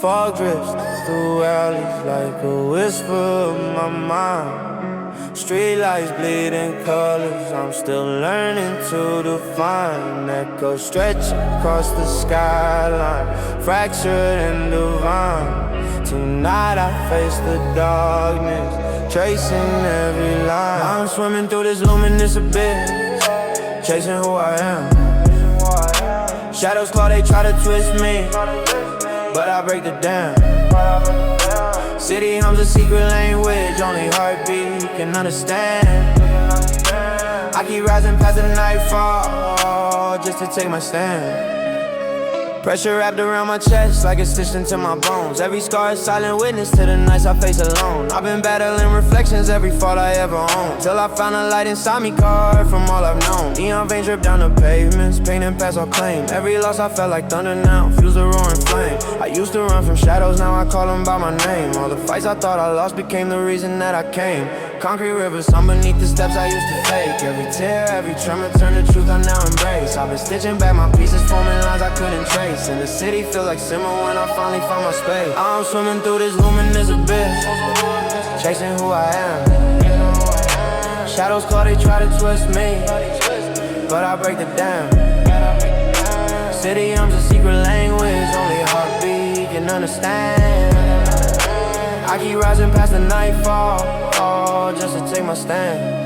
fog drifts through alleys like a whisper of my mind. Streetlights bleeding colors, I'm still learning to define. Echoes stretch across the skyline, fractured and divine. Tonight I face the darkness, tracing every line. I'm swimming through this luminous abyss, chasing who I am. Shadows claw, they try to twist me, but I break the dam. City hums a secret language, only heartbeat can understand. I keep rising past the nightfall, just to take my stand. Pressure wrapped around my chest like it's stitched into my bones. Every scar is silent witness to the nights I face alone. I've been battling reflections, every fault I ever owned, till I found a light inside me, carved from all I've known. Neon veins drip down the pavements, painting past all claim. Every loss I felt like thunder now, fuels a roaring flame. I used to run from shadows, now I call them by my name. All the fights I thought I lost became the reason that I came. Concrete rivers, I'm beneath the steps I used to fake. Every tear, every tremor turned to truth I now embrace. I've been stitching back my pieces, forming lines I couldn't trace. And the city feel like simmer when I finally found my space. I'm swimming through this luminous abyss, chasing who I am. Shadows claw, they try to twist me, but I break the dam. City hums a secret language, only heartbeat can understand. I keep rising past the nightfall, just to take my stand.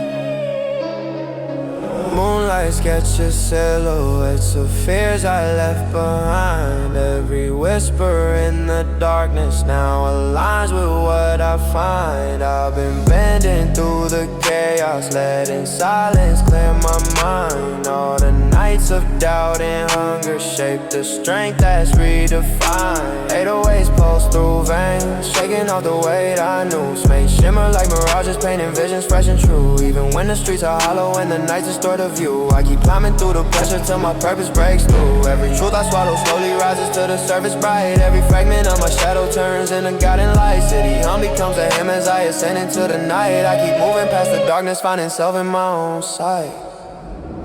Moonlight sketches silhouettes of fears I left behind. Every whisper in the darkness now aligns with what I find. I've been bending through the chaos, letting silence clear my mind. All the nights of doubt and hunger shape the strength that's redefined. 808s pulse through veins, shaking off the weight I knew. Space shimmer like mirages, painting visions fresh and true. Even when the streets are hollow and the nights distort the view, I keep climbing through the pressure till my purpose breaks through. Every truth I swallow slowly rises to the surface bright. Every fragment of my shadow turns into guiding light. City hum becomes a hymn as I ascend into the night. I keep moving past the darkness, finding self in my own sight.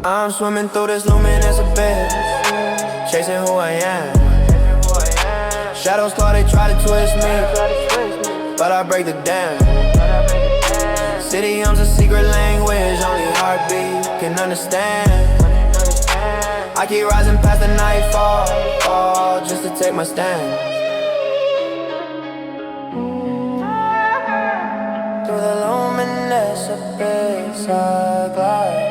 I'm swimming through this luminous abyss, chasing who I am. Shadows claw, they try to twist me, but I break the dam. City hums a secret language, only heartbeat can understand. I keep rising past the nightfall, just to take my stand. Through the luminous abyss I glide,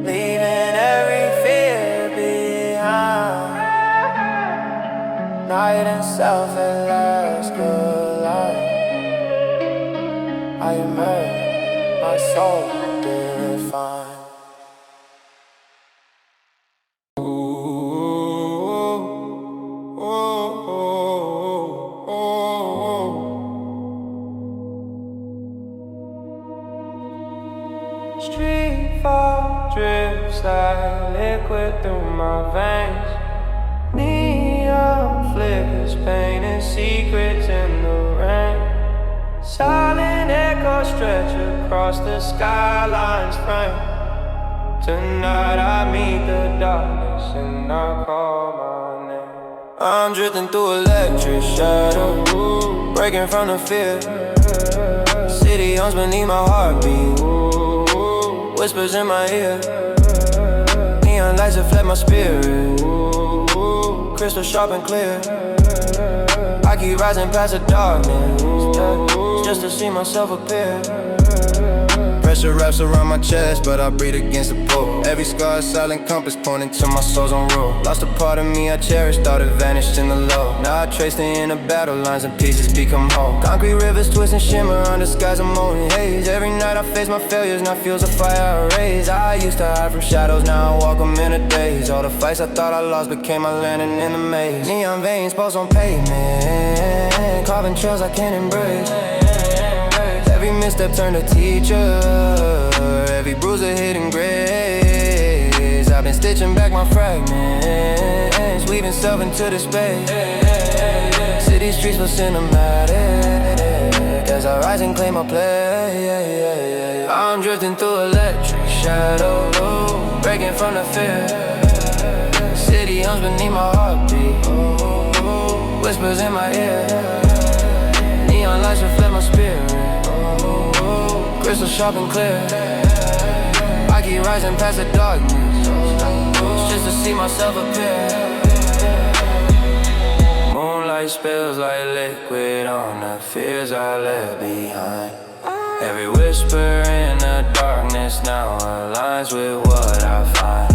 leaving every fear behind. Night and self at last collide. I emerge, my soul defined. Street fog drips like liquid through my veins. Neon flickers painting secrets in the rain. Silent echoes stretch across the skyline's frame. Tonight I meet the darkness and I call my name. I'm drifting through electric shadow, breaking from the fear. City hums beneath my heartbeat, whispers in my ear. Neon lights reflect my spirit, crystal sharp and clear. I keep rising past the darkness, just to see myself appear. Pressure wraps around my chest, but I breathe against the pull. Every scar is silent compass pointing to my soul's own rule. Lost a part of me I cherished, thought it vanished in the low. Now I trace the inner battle lines and pieces become whole. Concrete rivers twist and shimmer under skies of molten haze. Every night I face my failures, now fuels a fire I raise. I used to hide from shadows, now I walk them in a daze. All the fights I thought I lost became my landing in the maze. Neon veins pulse on pavement, carving trails I can't embrace. Every misstep turned a teacher, every bruise a hidden grace. I've been stitching back my fragments, weaving self into the space. City streets feel cinematic as I rise and claim my place. I'm drifting through electric shadow, breaking from the fear. City hums beneath my heartbeat, whispers in my ear. Neon lights reflect my spirit. Crystal sharp and clear. I keep rising past the darkness, just to see myself appear. Moonlight spills like liquid on the fears I left behind. Every whisper in the darkness now aligns with what I find.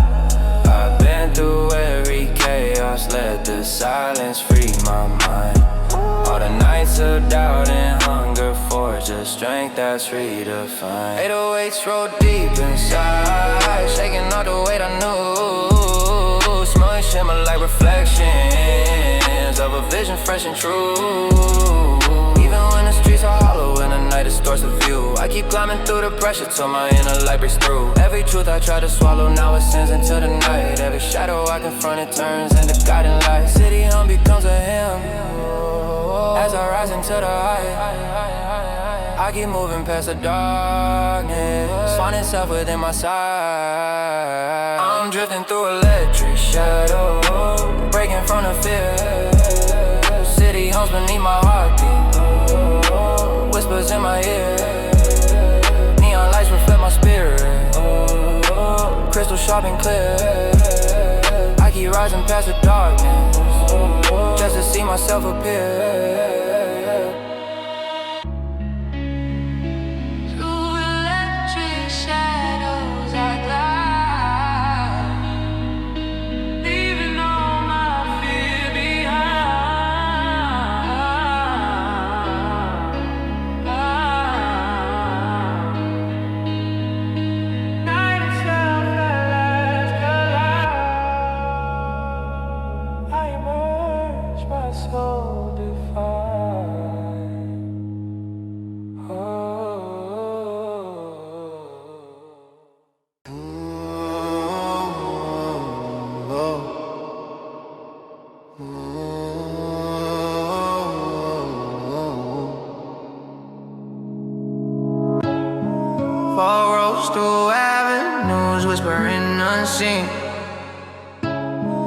I've been through every chaos, let the silence free my mind. All the nights of doubt and hunger forge a strength that's redefined. 808s roll deep inside, shaking all the weight I knew. Smoke shimmer like reflections of a vision fresh and true. Even when the streets are hollow and the night distorts the view, I keep climbing through the pressure till my inner light breaks through. Every truth I try to swallow now ascends into the night. Every shadow I confront it turns into guiding light. City hum becomes a hymn as I rise into the height. I keep moving past the darkness, find itself within my sight. I'm drifting through electric shadow, breaking from the fear. City hums beneath my heartbeat, whispers in my ear. Neon lights reflect my spirit, crystal sharp and clear. I keep rising past the darkness, just to see myself appear.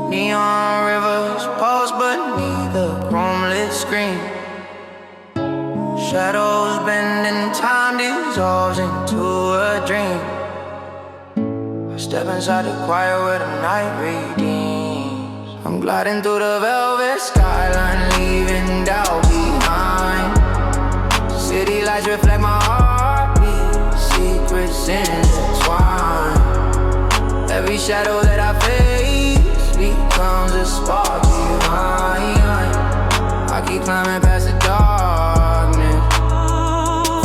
Neon rivers pulse beneath the chrome-lit screen. Shadows bend and time dissolves into a dream. I step inside the choir where the night redeems. I'm gliding through the velvet skyline, leaving doubt behind. City lights reflect my heartbeat, secrets intertwined. Every shadow that I face becomes a spark behind. I keep climbing past the darkness,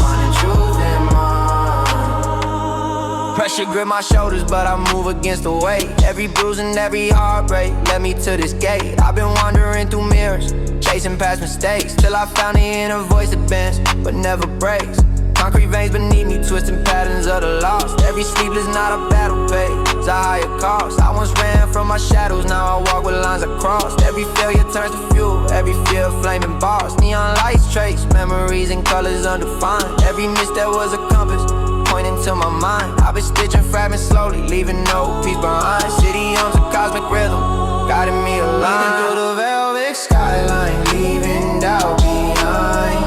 finding truth in mine. Pressure grip my shoulders, but I move against the weight. Every bruise and every heartbreak led me to this gate. I've been wandering through mirrors, chasing past mistakes, till I found the inner voice that bends, but never breaks. Concrete veins beneath me, twisting patterns of the lost. Every sleepless night a battle pays a higher cost. I once ran from my shadows, now I walk with lines across. Every failure turns to fuel, every fear flaming bars. Neon lights trace memories and colors undefined. Every misstep was a compass, pointing to my mind. I've been stitching fragments slowly, leaving no peace behind. City hums a cosmic rhythm, guiding me alive. Leading through the velvet skyline, leaving doubt behind.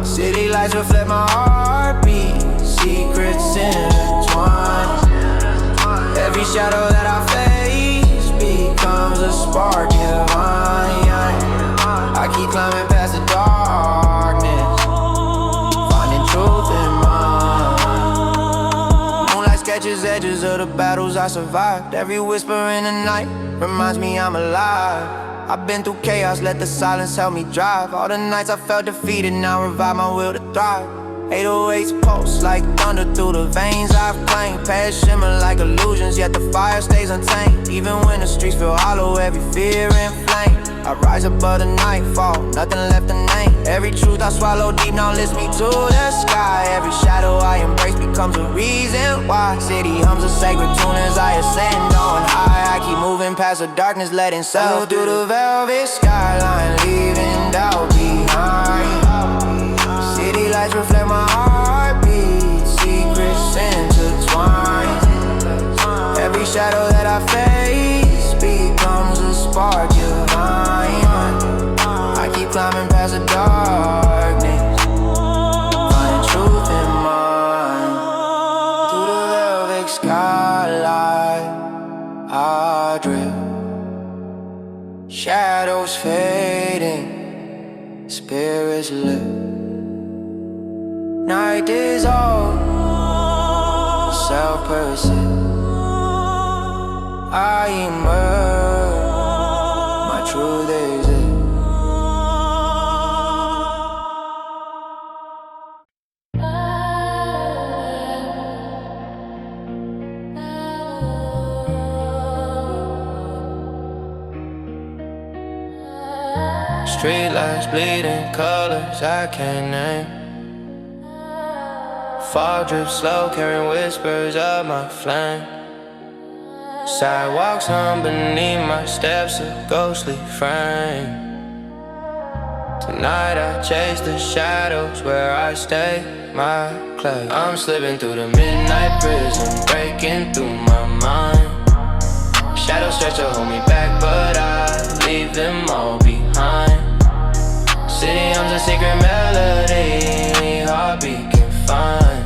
City lights reflect my heartbeat, secrets intertwined. Every shadow that I face becomes a spark divine. I keep climbing past the darkness, finding truth in mine. Moonlight sketches edges of the battles I survived. Every whisper in the night reminds me I'm alive. I've been through chaos, let the silence help me drive. All the nights I felt defeated, now revive my will to thrive. 808s pulse like thunder through the veins I've claimed. Past shimmer like illusions, yet the fire stays untamed. Even when the streets feel hollow, every fear inflamed. I rise above the nightfall, nothing left to name. Every truth I swallow deep now lifts me to the sky. Every shadow I embrace becomes a reason why. City hums a sacred tune as I ascend on high. I keep moving past the darkness, letting self through the velvet skyline, leaving doubt behind. City lights reflect my heartbeat, secrets intertwined. Every shadow that I face becomes a spark divine. Night dissolves, self-perceive. I emerge, my truth exists. Streetlights bleeding colors I can't name. Fog drips slow, carrying whispers of my flame. Sidewalks hum beneath my steps, a ghostly frame. Tonight I chase the shadows where I stay my clay. I'm slipping through the midnight prism, breaking through my mind. Shadows stretch to hold me back, but I leave them all behind. City hums a secret melody, any heartbeat can find.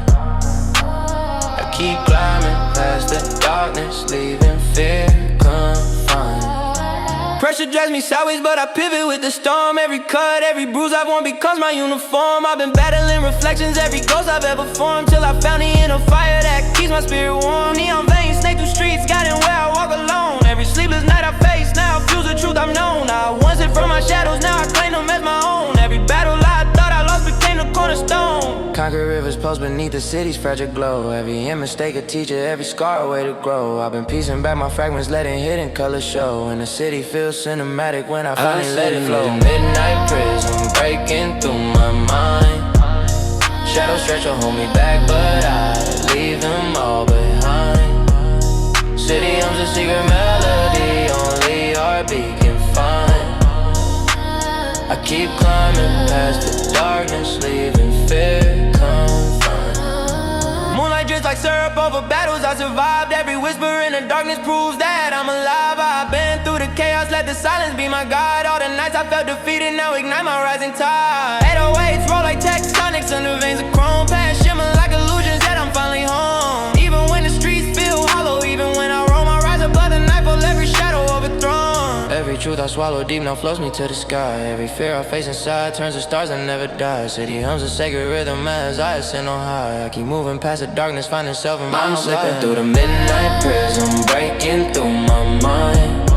I keep climbing past the darkness, leaving fear confined. Pressure drives me sideways, but I pivot with the storm. Every cut, every bruise I've worn becomes my uniform. I've been battling reflections, every ghost I've ever formed, till I found the inner fire that keeps my spirit warm. Neon veins snake through streets, guiding where I walk alone. Every sleepless night I face, now I feel the truth I've known. I once hid from my shadows, now I claim them as my own. Every battle I thought I lost became the cornerstone. Conquer rivers pulse beneath the city's fragile glow. Every mistake a teacher, every scar a way to grow. I've been piecing back my fragments, letting hidden colors show. And the city feels cinematic when I finally let it flow. Midnight prism breaking through my mind. Shadows stretch will hold me back, but I leave them all behind. City hums a secret melody, only heartbeat can find. I keep climbing past the darkness, leaving fear confined. Moonlight drips like syrup over battles I survived. Every whisper in the darkness proves that I'm alive. I've been through the chaos, let the silence be my guide. All the nights I felt defeated, now ignite my rising tide. 808s roll like tectonics under veins of chrome. Past shimmer like illusions that I'm finally home. Even when the streets feel hollow, even when I roam, I rise above the nightfall, every shadow overthrown. Every truth I swallow deep now floats me to the sky. Every fear I face inside turns to stars that never die. City hums a sacred rhythm as I ascend on high. I keep moving past the darkness, finding self in my own. I'm slipping through the midnight prism, breaking through my mind.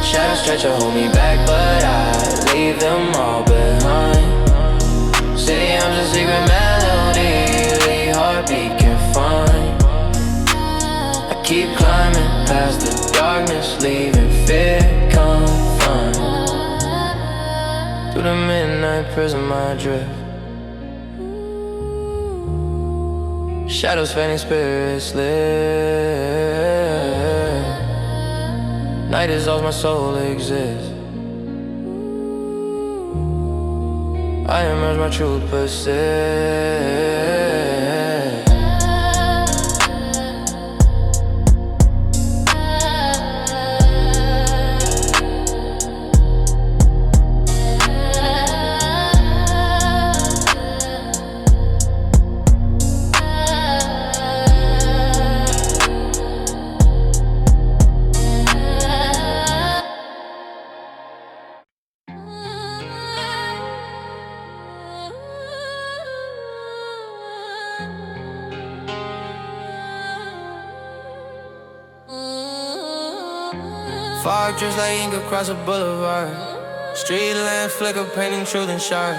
Shadows stretch to hold me back, but I leave them all behind. City hums a secret melody, the heartbeat can find. I keep climbing past the darkness, leaving fear confined. Through the midnight prism I drift. Shadows fading, spirits live. Night is all my soul exists. I emerge, my truth persists. Fog drips like ink across a boulevard. Street lamp flicker, painting truth in sharp.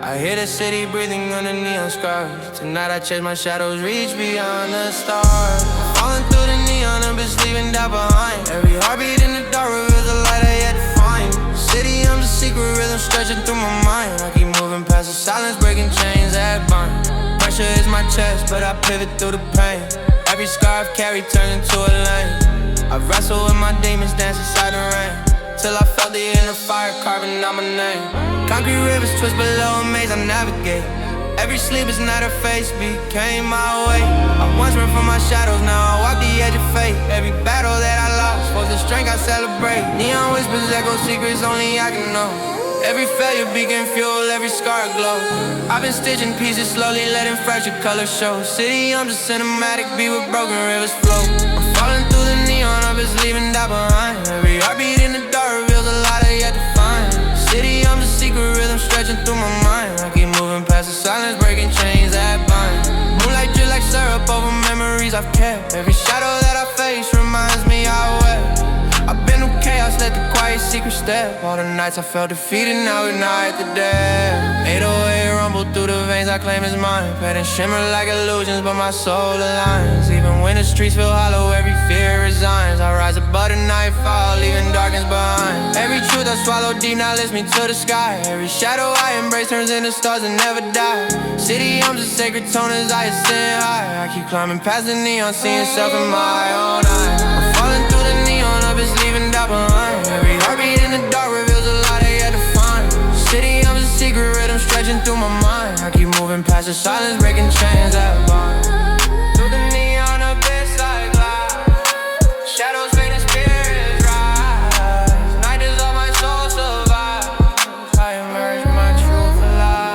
I hear the city breathing under neon scars. Tonight I chase my shadows, reach beyond the stars. Falling through the neon abyss, leaving doubt behind. Every heartbeat in the dark reveals the light I yet to find. City hums a secret rhythm stretching through my mind. I keep moving past the silence, breaking chains that bind. Pressure is my chest, but I pivot through the pain. Every scar I've carried turns into a lane. I wrestle with my demons, dance inside the rain, till I felt the inner fire carving out my name. Concrete rivers twist below a maze I navigate. Every sleepless night her face became my way. I once ran from my shadows, now I walk the edge of fate. Every battle that I lost was the strength I celebrate. Neon whispers echo secrets only I can know. Every failure beacon fuel, every scar glow. I've been stitching pieces slowly, letting fractured colors show. City hums a cinematic beat with broken rivers flow. I'm falling through the neon, I'm just leaving that behind. Every heartbeat in the dark reveals a lot I yet to find. City hums a secret rhythm stretching through my mind. I keep moving past the silence, breaking chains. I've kept. Every shadow that I face reminds me I wept. I've been through chaos, let the quiet secret step. All the nights I felt defeated, now ignite the dead. 808 rumble through the veins, I claim it's mine. Patterns shimmer like illusions, but my soul aligns. Even when the streets feel hollow, every fear resigns. I rise above the nightfall, leaving darkness behind. Every truth I swallow deep now lifts me to the sky. Every shadow I embrace turns into stars that never die. City hums a sacred tone as I ascend high. I keep climbing past the neon, seeing self in my own eyes. I'm falling through the neon abyss, leaving doubt behind. Every heartbeat in the dark reveals a lie they had to find. City hums a secret rhythm stretching through my mind. I keep moving past the silence, breaking chains that bind. Through the neon abyss I glide. Shadows fade and spirits rise. Night is all my soul survives. I emerge with my truth alive.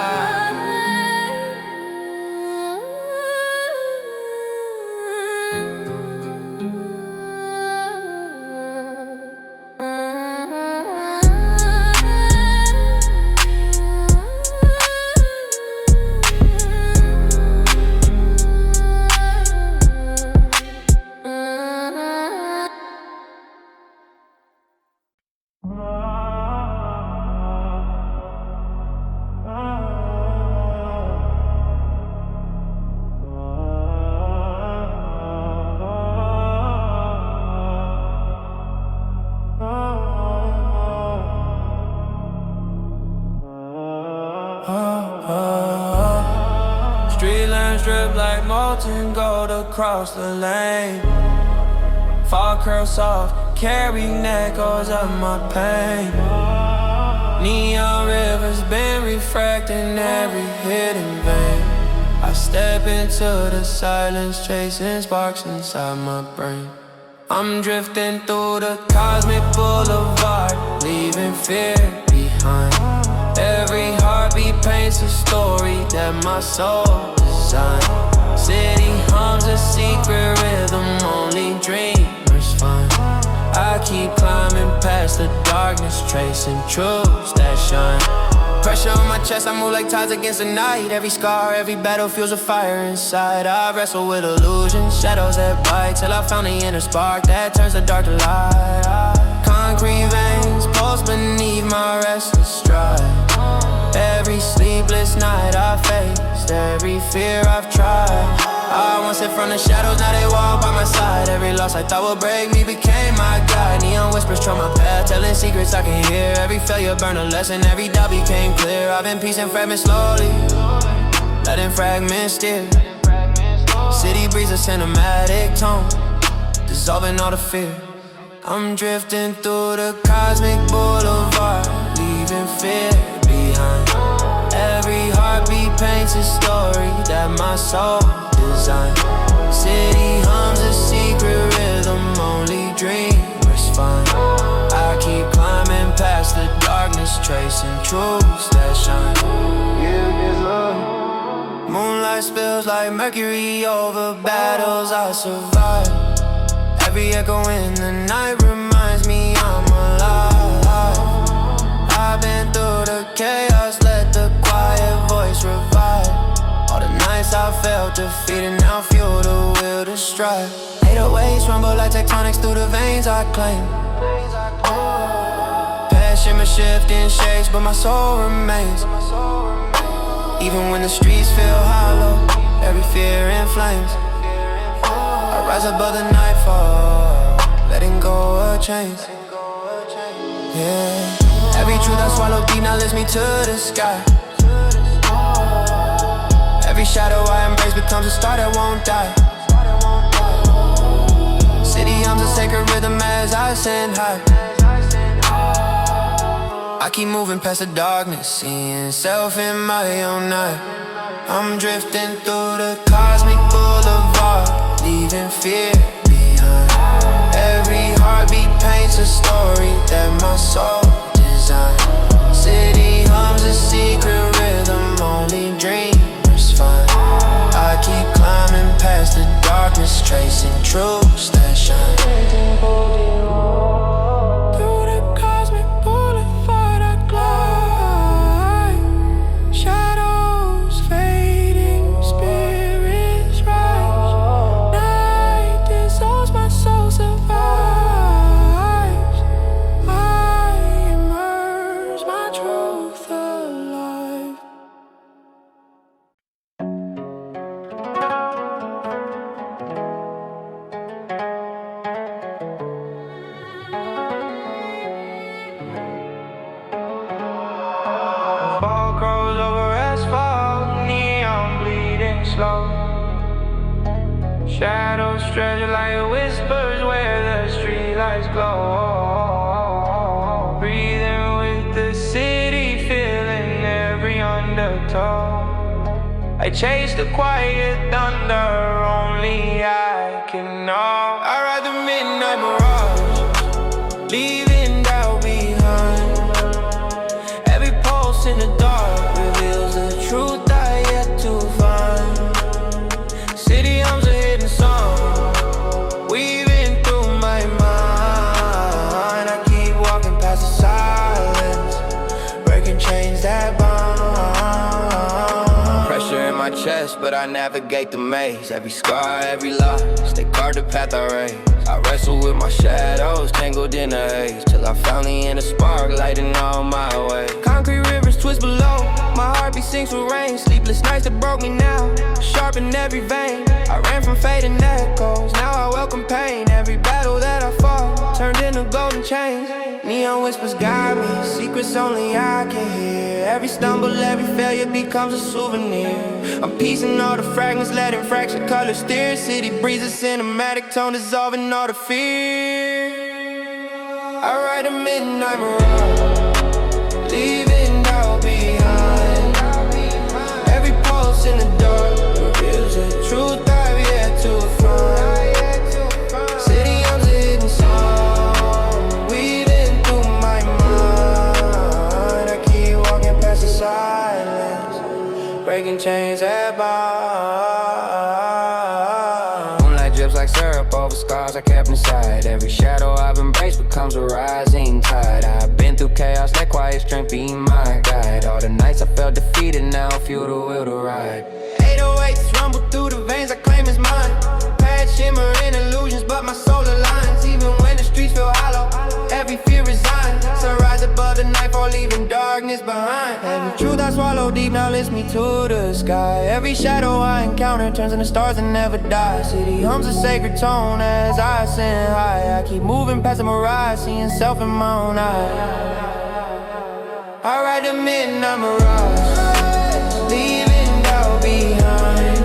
Street lamps drip like molten gold across the lane. Fall curl soft, carrying echoes of my pain. Neon rivers been refracting every hidden vein. I step into the silence, chasing sparks inside my brain. I'm drifting through the Cosmic Boulevard, leaving fear behind. Every heartbeat paints a story that my soul designed. City hums a secret rhythm only dreamers find. I keep climbing past the darkness, tracing truths that shine. Pressure on my chest, I move like tides against the night. Every scar, every battle feels a fire inside. I wrestle with illusions, shadows that bite, till I found the inner spark that turns the dark to light. Concrete veins pulse beneath my restless stride. Every sleepless night I faced, every fear I've tried. I once hid from the shadows, now they walk by my side. Every loss I thought would break me became my guide. Neon whispers trail my path, telling secrets I can hear. Every failure burned a lesson, every doubt became clear. I've been piecing fragments slowly, letting fragments steer. City breeze a cinematic tone, dissolving all the fear. I'm drifting through the Cosmic Boulevard, leaving fear behind. Every heartbeat paints a story that my soul designed. City hums a secret rhythm only dreamers find. I keep climbing past the darkness, tracing truths that shine. Moonlight spills like mercury over battles I survive. Every echo in the night reminds me I'm alive. I've been through the chaos, let the quiet voice revive. All the nights I felt defeated now fuel the will to strive. 808s rumble like tectonics through the veins I claim. Past shimmer shifting shades, but my soul remains. Even when the streets feel hollow, every fear in flames. I rise above the nightfall, letting go of chains. Yeah. Every truth I swallow deep now lifts me to the sky. Every shadow I embrace becomes a star that won't die. City hums a sacred rhythm as I ascend high. I keep moving past the darkness, seeing self in my own night. I'm drifting through the Cosmic Boulevard, leaving fear behind. Every heartbeat paints a story that my soul designed. City hums a secret rhythm only dreamers find. I keep climbing past the darkness, tracing truths that shine. Through the Cosmic Boulevard I glide. Shadows fading, spirits rise. Night Shadows stretch like whispers where the streetlights glow. Breathing with the city, feeling every undertow. I chase the quiet thunder, only I can know. I ride the midnight mirage, leaving doubt behind. Every pulse in the dark reveals the truth I yet to find. City hums a hidden song, weaving through my mind. I keep walking past the silence, breaking chains that bind. Pressure in my chest, but I navigate the maze. Every scar, every loss, they guard the path I raise. I wrestle with my shadows, tangled in the haze, till I finally end a spark, lighting all my way. Concrete rivers twist below, my heartbeat sinks with rain. Sleepless nights that broke me now, sharp in every vein. I ran from fading echoes, now I welcome pain. Every battle that I fought turned into golden chains. Neon whispers guide me, secrets only I can hear. Every stumble, every failure becomes a souvenir. I'm piecing all the fragments, letting fractured colors steer. City breezes, cinematic tone, dissolving all the fear. I ride a midnight mirage, leaving doubt behind. Every pulse in the dark reveals the truth I've yet to find. City hums a hidden song, weaving through my mind. I keep walking past the silence, breaking chains at bar. Moonlight drips like syrup over scars I kept inside. Every shadow I've embraced becomes a rising tide. I've been through chaos, let quiet strength be my guide. All the nights I felt defeated, now I feel the will to ride. 808s rumble through the veins, I claim it's mine. Past shimmering illusions, but my soul aligns. Even when the streets feel hollow, every fear resigns. Sunrise above the nightfall, leaving darkness behind. Every truth I swallow deep now lifts me to the sky. Every shadow I encounter turns into stars that never die. City hums a sacred tone as I ascend high. I keep moving past the mirage, seeing self in my own eyes. I ride the midnight mirage, leaving doubt behind.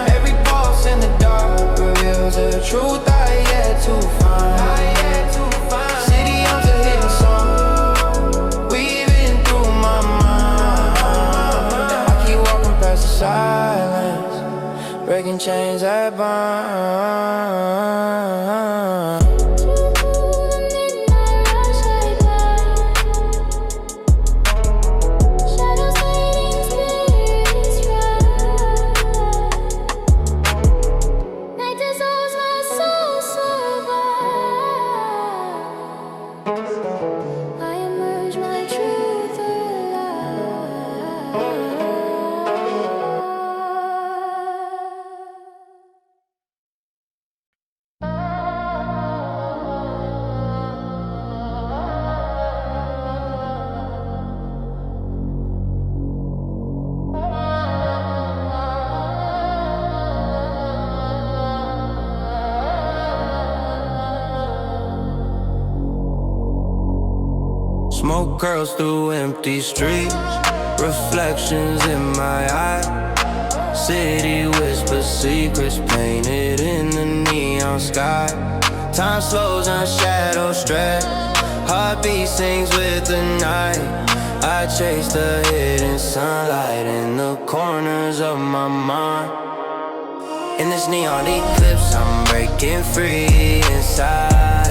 Every pulse in the dark reveals the truth I yet to find. City hums a hidden song, weaving through my mind. I keep walking past the silence, breaking chains that bind. Smoke curls through empty streets, reflections in my eye. City whispers secrets painted in the neon sky. Time slows and shadows stretch, heartbeat sings with the night. I chase the hidden sunlight in the corners of my mind. In this neon eclipse, I'm breaking free inside.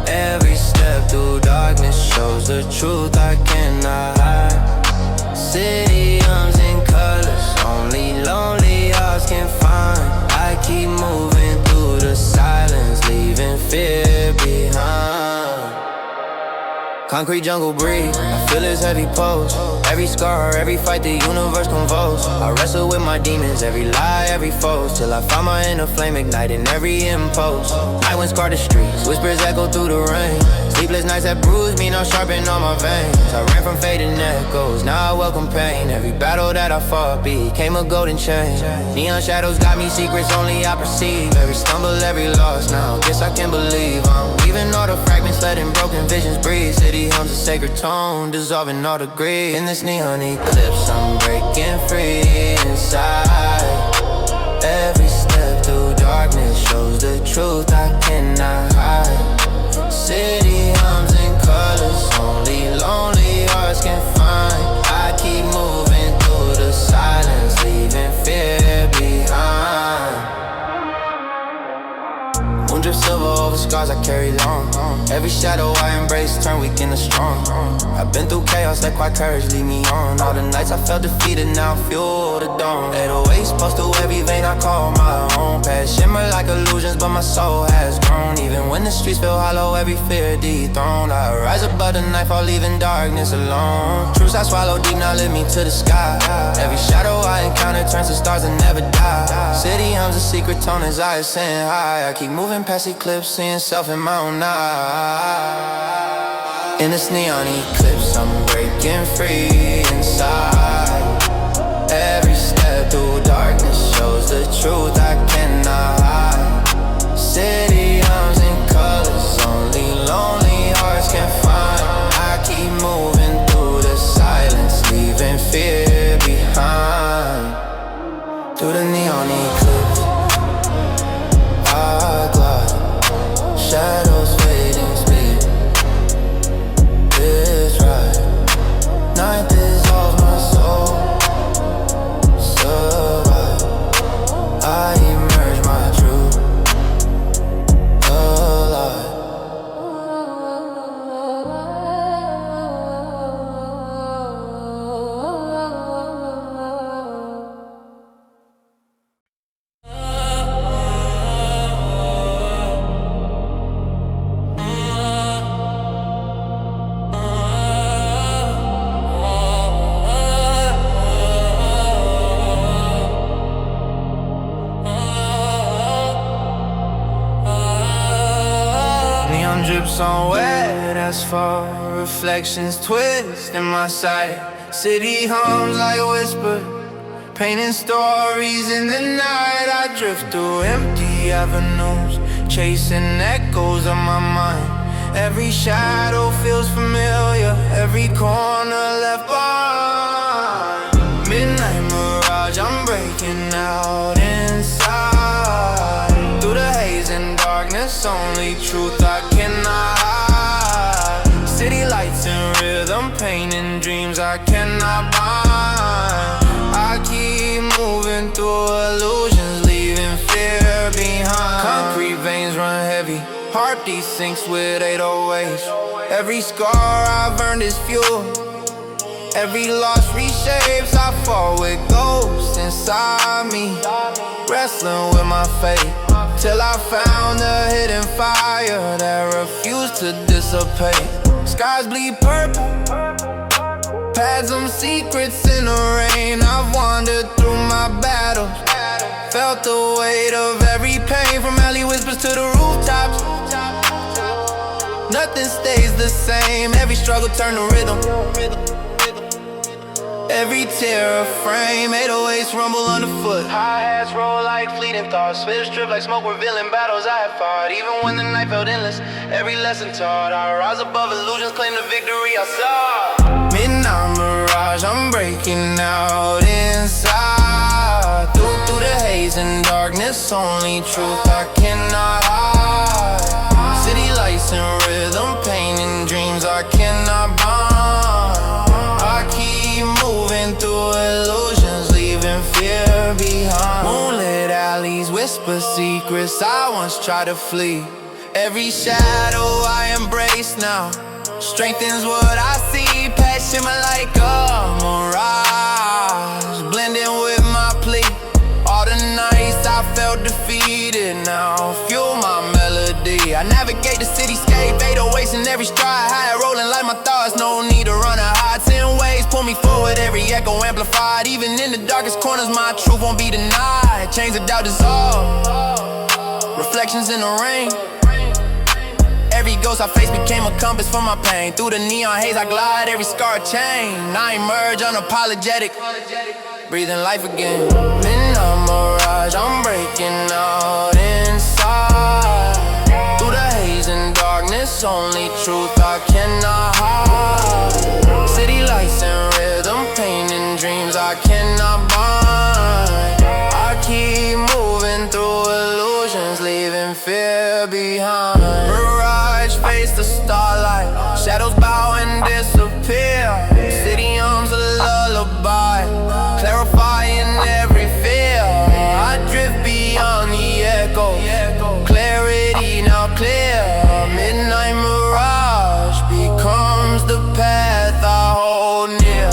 Every step through darkness shows the truth I cannot hide. City hums in colors, only lonely hearts can find. I keep moving through the silence, leaving fear behind. Concrete jungle breeze, I feel his heavy pulse. Every scar, every fight, the universe convulse. I wrestle with my demons, every lie, every foe, till I find my inner flame igniting every impulse. Night wind scar the streets, whispers echo through the rain. Sleepless nights that bruise me, now sharpen all my veins. I ran from fading echoes, now I welcome pain. Every battle that I fought became a golden chain. Neon shadows got me secrets only I perceive. Every stumble, every loss, now guess I can believe. I'm weaving all the fragments, letting broken visions breathe. City hums a sacred tone, dissolving all the greed. In this neon eclipse, I'm breaking free inside. Every step truth I cannot hide. City hums and colors, only lonely hearts can find. I keep moving through the silence, leaving fear behind. Moondrip silver over scars I carry long. Every shadow I embrace turn weak into strong. I've been through chaos, let quiet courage lead me on. All the nights I felt defeated, now fuel the dawn. 808's pulse through every vein I call my own. Past shimmer like illusions, but my soul has grown. Even when the streets feel hollow, every fear dethroned. I rise above the nightfall, leaving darkness alone. Truths I swallow deep, now lift me to the sky. Every shadow I encounter turns to stars that never die. City hums a secret tone as I ascend high. I keep moving past eclipse, seeing self in my own eye. In this neon eclipse, I'm breaking free inside. Every step through darkness shows the truth I cannot hide. City hums in colors, only lonely hearts can find. I keep moving through the silence, leaving fear behind. Through the neon eclipse, I glide. Shadows fading speed. It's right. Night dissolves my soul. Survive. I emerge my truth. Alive. Drips on wet asphalt, reflections twist in my sight. City hums like a whisper, painting stories in the night. I drift through empty avenues, chasing echoes of my mind. Every shadow feels familiar, every corner left behind. Midnight Mirage, I'm breaking out inside. Through the haze and darkness, only truth I cannot hide. City lights and rhythm, painting dreams I cannot bind. I keep moving through illusions, leaving fear behind. Concrete veins run heavy, heartbeat sinks with 808s. Every scar I've earned is fuel. Every loss reshapes, I fall with ghosts inside me. Wrestling with my fate, till I found a hidden fire that refused to dissipate. Skies bleed purple, paths some secrets in the rain. I've wandered through my battles, felt the weight of every pain. From alley whispers to the rooftops, nothing stays the same. Every struggle turned to rhythm, every tear a frame. 808s rumble underfoot, hi-hats roll like fleeting thoughts. Spit strip like smoke revealing battles I had fought. Even when the night felt endless, every lesson taught. I rise above illusions, claim the victory I saw. Midnight Mirage, I'm breaking out inside. Through the haze and darkness, only truth I cannot hide. City lights and rhythm, painting dreams I cannot bind. I keep moving through illusions, leaving fear behind. Moonlit alleys whisper secrets I once tried to flee. Every shadow I embrace now strengthens what I see. Past shimmer like a mirage, blending with my plea. All the nights I felt defeated now fuel my melody. I navigate the cityscape, 808s in every stride. High rolling like my thoughts, no need to run or hide. 10 ways pull me forward, every echo amplified. Even in the darkest corners, my truth won't be denied. Chains of doubt dissolve, reflections in the rain. Every ghost I face became a compass for my pain. Through the neon haze I glide, every scar a chain. I emerge unapologetic, breathing life again. Midnight Mirage, I'm breaking out inside. Through the haze and darkness, only truth I cannot hide. City lights and rhythm, painting dreams I cannot bind. I keep moving through illusions, leaving fear behind. Mirage, face the starlight. Shadows bow and disappear. City hums a lullaby, clarifying every fear. I drift beyond the echo. Clarity now clear. Midnight Mirage becomes the path I hold near.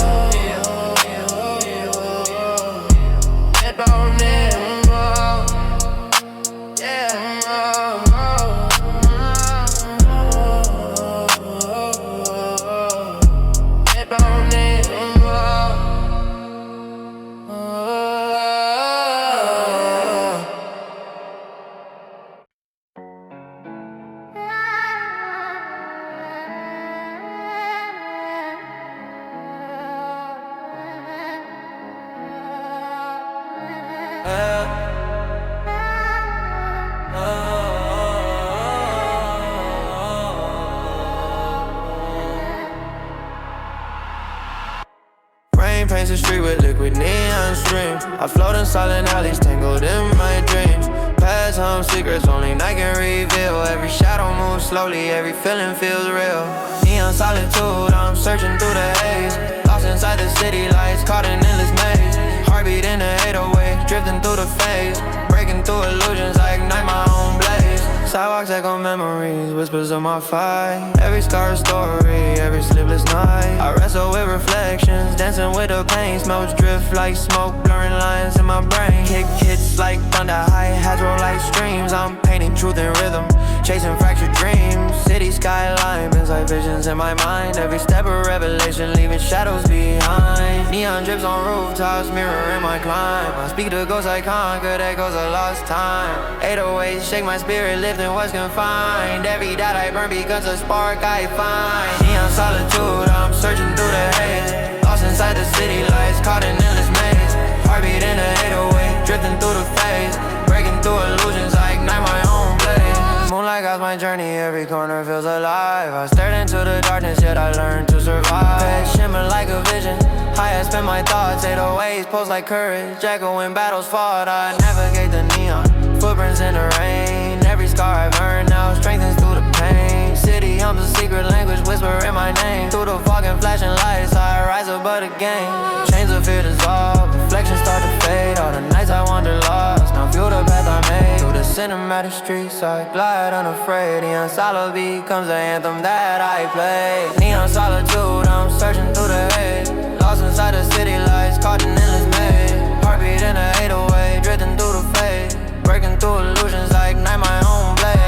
Rain paints the street with liquid neon streams. I float in silent alleys, tangled in my dreams. Past home secrets only night can reveal. Every shadow moves slowly, every feeling feels real. Neon solitude, I'm searching through the haze. Lost inside the city lights, caught in endless maze. Heartbeat in the 808, drifting through the phase. Breaking through illusions, I ignite my own blaze. Sidewalks echo memories, whispers of my fight. Every scar a story, every sleepless night. I wrestle with reflections, dancing with the pain. Smells drift like smoke, blurring lines in my brain. Kick hits like thunder, hi-hats roll like streams. I'm painting truth in rhythm, chasing fractured dreams. City skyline, bends like visions in my mind. Every step a revelation, leaving shadows behind. Neon drips on rooftops, mirroring my climb. I speak to ghosts I conquered, echoes of lost time. 808s shake my spirit, lifting what's confined. Every dot I burn becomes a spark I find. Neon solitude, I'm searching through the haze. Lost inside the city lights, caught in endless maze. Heartbeat in the 808, drifting through the phase. Breaking through illusions, I ignite my own blaze. Moonlight guides my journey, every corner feels alive. I stared into the darkness, yet I learned to survive. Past shimmer like a vision, high I spend my thoughts. 808s pulse like courage, echoing battles fought. I navigate the neon, footprints in the rain. Every scar I've earned now strengthens through the pain. City hums a secret language, whisper in my name. Through the fog and flashing lights, I rise above the game. Chains of fear dissolve, reflections start to fade. All the nights I wander lost, now feel the path I made. Through the cinematic streets, I glide unafraid. Neon solid becomes the anthem that I play. Neon solitude, I'm searching through the haze. Lost inside the city lights, caught in endless maze. Heartbeat in the 808, drifting through the phase. Breaking through illusions, I ignite my own blaze.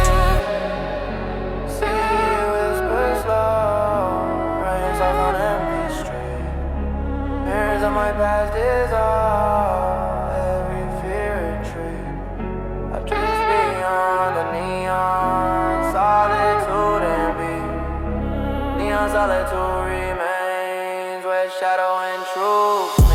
See whispers slow, rains off on empty street. Mirrors of my past dissolve, every fear retreat. I drift beyond the neon, solitude and beat. Neon solitude remains where shadow and truth meet.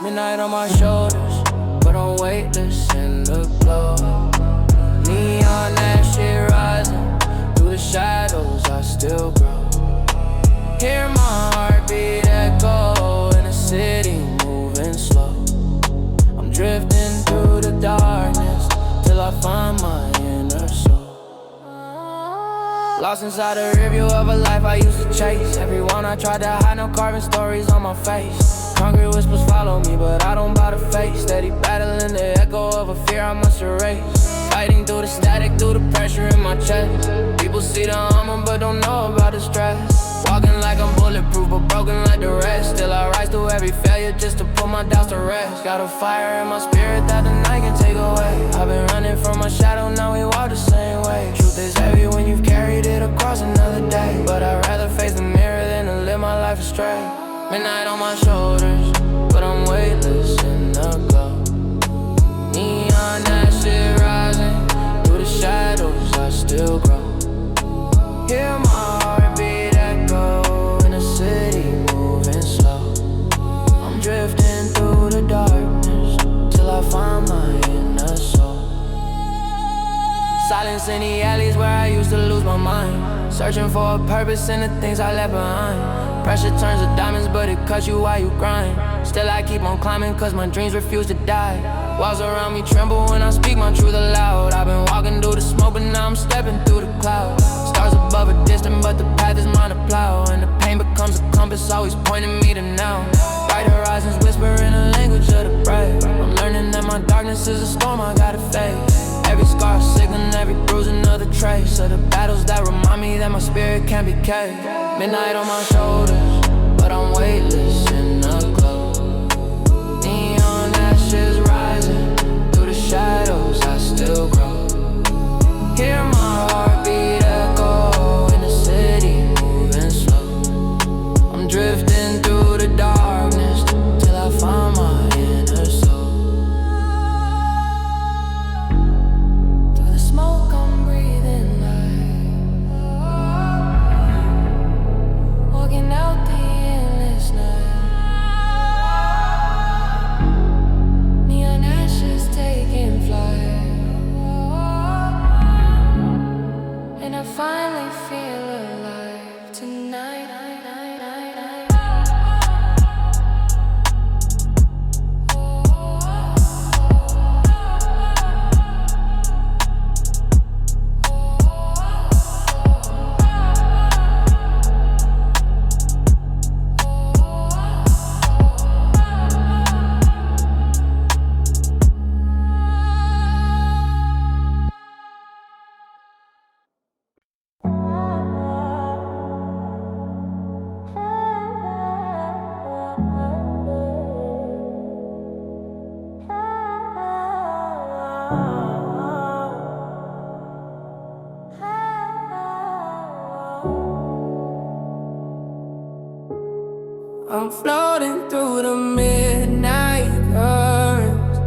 Midnight on my shoulders, but I'm weightless in the glow. Neon, that shit rising through the shadows, I still grow. Hear my heartbeat echo in the city, moving slow. I'm drifting through the darkness till I find my inner soul. Lost inside the rearview of a life I used to chase. Everyone I tried to hide, no carving stories on my face. Concrete whispers follow me, but I don't bow to face. Steady battling the echo of a fear I must erase. Fighting through the static, through the pressure in my chest. People see the armor, but don't know about the stress. Walking like I'm bulletproof, but broken like the rest. Still I rise through every failure just to put my doubts to rest. Got a fire in my spirit that the night can take away. I've been running from my shadow, now we walk the same way. Truth is heavy when you've carried it across another day. But I'd rather face the mirror than to live my life astray. Midnight on my shoulders, but I'm weightless in the glow. Neon, that shit rising. Through the shadows, I still grow. Hear my heartbeat echo in the city, moving slow. I'm drifting through the darkness till I find my inner soul. Silence in the alleys where I used to lose my mind. Searching for a purpose in the things I left behind. Pressure turns to diamonds, but it cuts you while you grind. Still I keep on climbing cause my dreams refuse to die. Walls around me tremble when I speak my truth aloud. I've been walking through the smoke, but now I'm stepping through the clouds. Stars above are distant, but the path is mine to plow. And the pain becomes a compass, always pointing me to now. Bright horizons whisper in the language of the brave. I'm learning that my darkness is a storm I gotta face. Every scar a signal, every bruise another trace of the battles that remind me that my spirit can't be caged. Midnight on my shoulders, but I'm weightless in the glow. Neon ashes rising, through the shadows I still grow. Hear my heartbeat echo in the city, moving slow. I'm drifting through the darkness till I find my inner soul. Through the smoke I'm breathing light, walking out the endless night. Neon ashes taking flight, and I finally feel alive tonight. I'm floating through the midnight currents,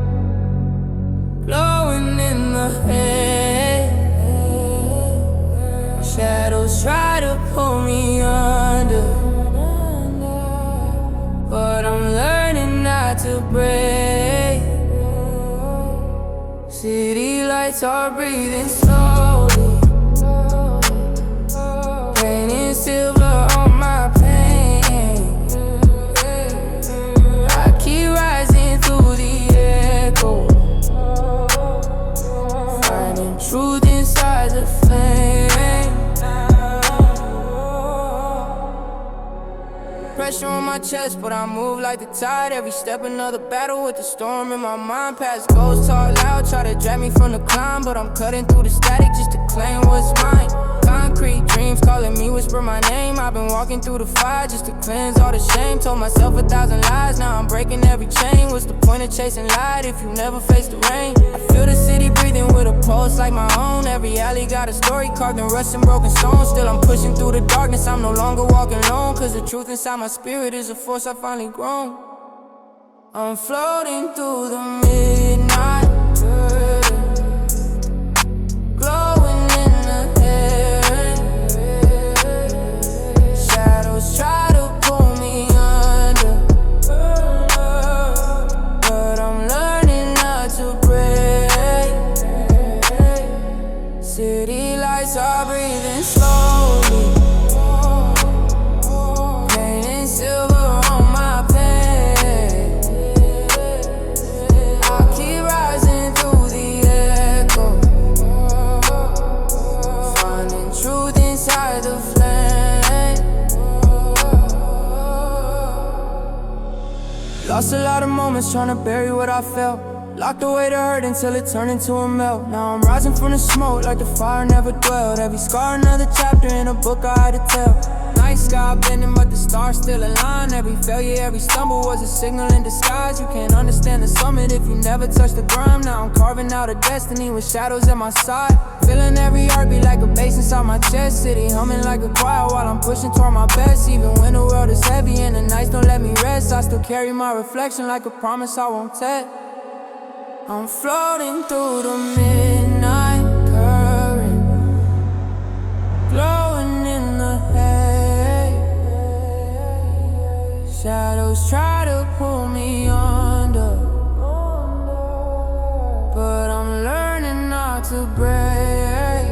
glowing in the haze. Shadows try to pull me under, but I'm learning not to break. City lights are breathing slowly, painting silver on my pain. Rising through the echo, finding truth inside the flame. Pressure on my chest, but I move like the tide. Every step another battle with the storm in my mind. Past ghosts talk loud, try to drag me from the climb, but I'm cutting through the static just to claim what's mine. Concrete dreams calling me, whisper my name. I've been walking through the fire just to cleanse all the shame. Told myself 1,000 lies, now I'm breaking every chain. What's the point of chasing light if you never face the rain? I feel the city breathing with a pulse like my own. Every alley got a story carved in rust and broken stone. Still I'm pushing through the darkness, I'm no longer walking alone. Cause the truth inside my spirit is a force I finally grown. I'm floating through the midnight curtain, glowing in the air. Shadows try to pull me under, but I'm learning not to break. City lights are breathing slowly, painting silver on my pain. I keep rising through the echo, finding truth inside the flame. Lost a lot of moments trying to bury what I felt. Locked away the hurt until it turned into a melt. Now I'm rising from the smoke like the fire never dwelled. Every scar another chapter in a book I had to tell. Night sky bending but the stars still align. Every failure, every stumble was a signal in disguise. You can't understand the summit if you never touch the ground. Now I'm carving out a destiny with shadows at my side. Feeling every heartbeat like a bass inside my chest. City humming like a choir while I'm pushing toward my best. Even when the world is heavy and the nights don't let me rest, I still so carry my reflection like a promise I won't take. I'm floating through the midnight current, glowing in the haze. Shadows try to pull me under, but I'm learning not to break.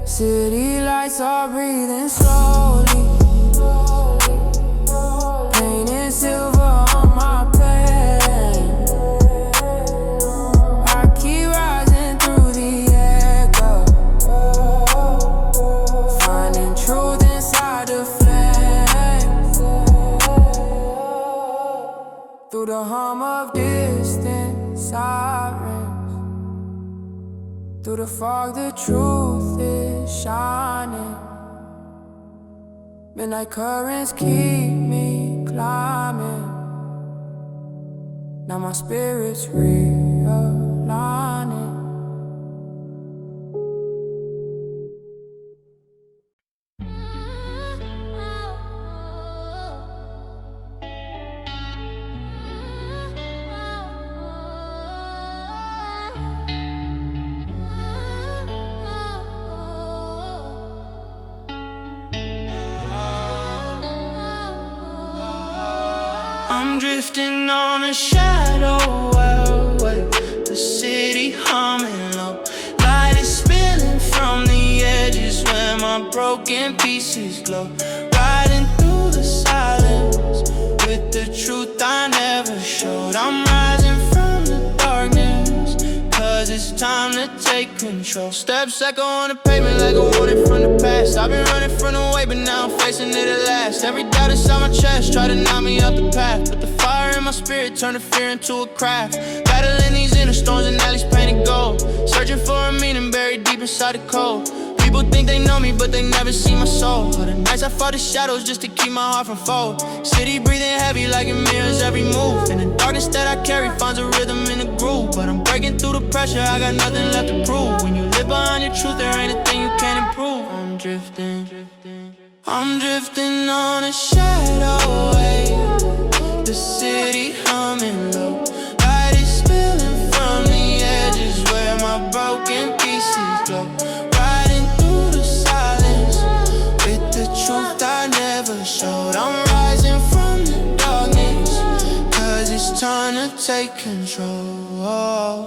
City lights are breathing slowly, painting silver on my pain. I keep rising through the echo, finding truth inside the flames. Through the hum of distant sirens, through the fog the truth is shining. Midnight currents keep me climbing. Now my spirit's realigning. I'm drifting on a shadow wave, the city humming low. Light is spilling from the edges where my broken pieces glow. Riding through the silence with the truth I never showed. I'm rising from the darkness, cause it's time to take control. Steps echo on the pavement like a warning from the past. I've been running from the way, but now I'm facing it at last. Every doubt inside my chest try to knock me off the path, but the fire in my spirit turned the fear into a craft. Battling these inner storms and alleys painted gold, searching for a meaning buried deep inside the cold. People think they know me, but they never see my soul. For the nights I fought the shadows just to keep my heart from fold. City breathing heavy like it mirrors every move, and the darkness that I carry finds a rhythm in the groove. But I'm breaking through the pressure, I got nothing left to prove. When you live behind your truth, there ain't a thing you can't improve. I'm drifting on a shadow wave, the city humming low. Light is spilling from the edges where my broken pieces glow. Riding through the silence with the truth I never showed. I'm rising from the darkness, cause it's time to take control.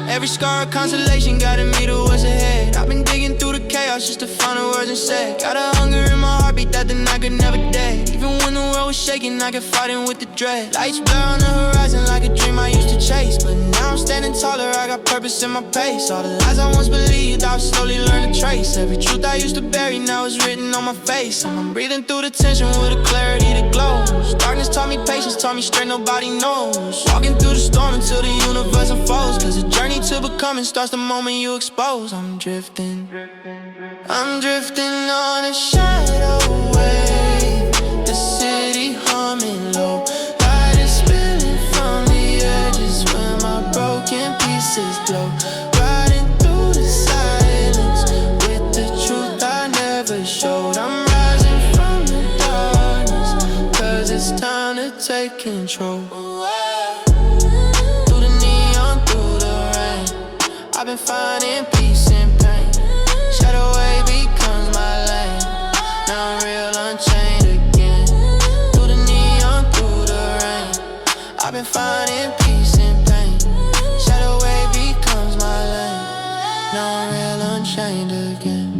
Every scar a consolation, guiding me to what's ahead. I've been digging through the chaos just to find the words and say. Got a hunger in my heartbeat that the night could never dead. Even when the world was shaking, I kept fighting with the dread. Lights blur on the horizon like a dream I used to chase, but now I'm standing taller, I got purpose in my pace. All the lies I once believed, I've slowly learned to trace. Every truth I used to bury, now is written on my face. And I'm breathing through the tension with a clarity that glows. Darkness taught me patience, taught me strength nobody knows. Walking through the storm until the universe unfolds, cause the journey to becoming starts the moment you expose. I'm drifting on a shadow wave, the city humming low. Light is spilling from the edges where my broken pieces glow. Riding through the silence with the truth I never showed. I'm rising from the darkness, cause it's time to take control. Through the neon, through the rain, I've been finding peace and pain. Shadowwave becomes my lane, now I'm real unchained again. Through the neon, through the rain, I've been finding peace and pain. Shadowwave becomes my lane, now I'm real unchained again.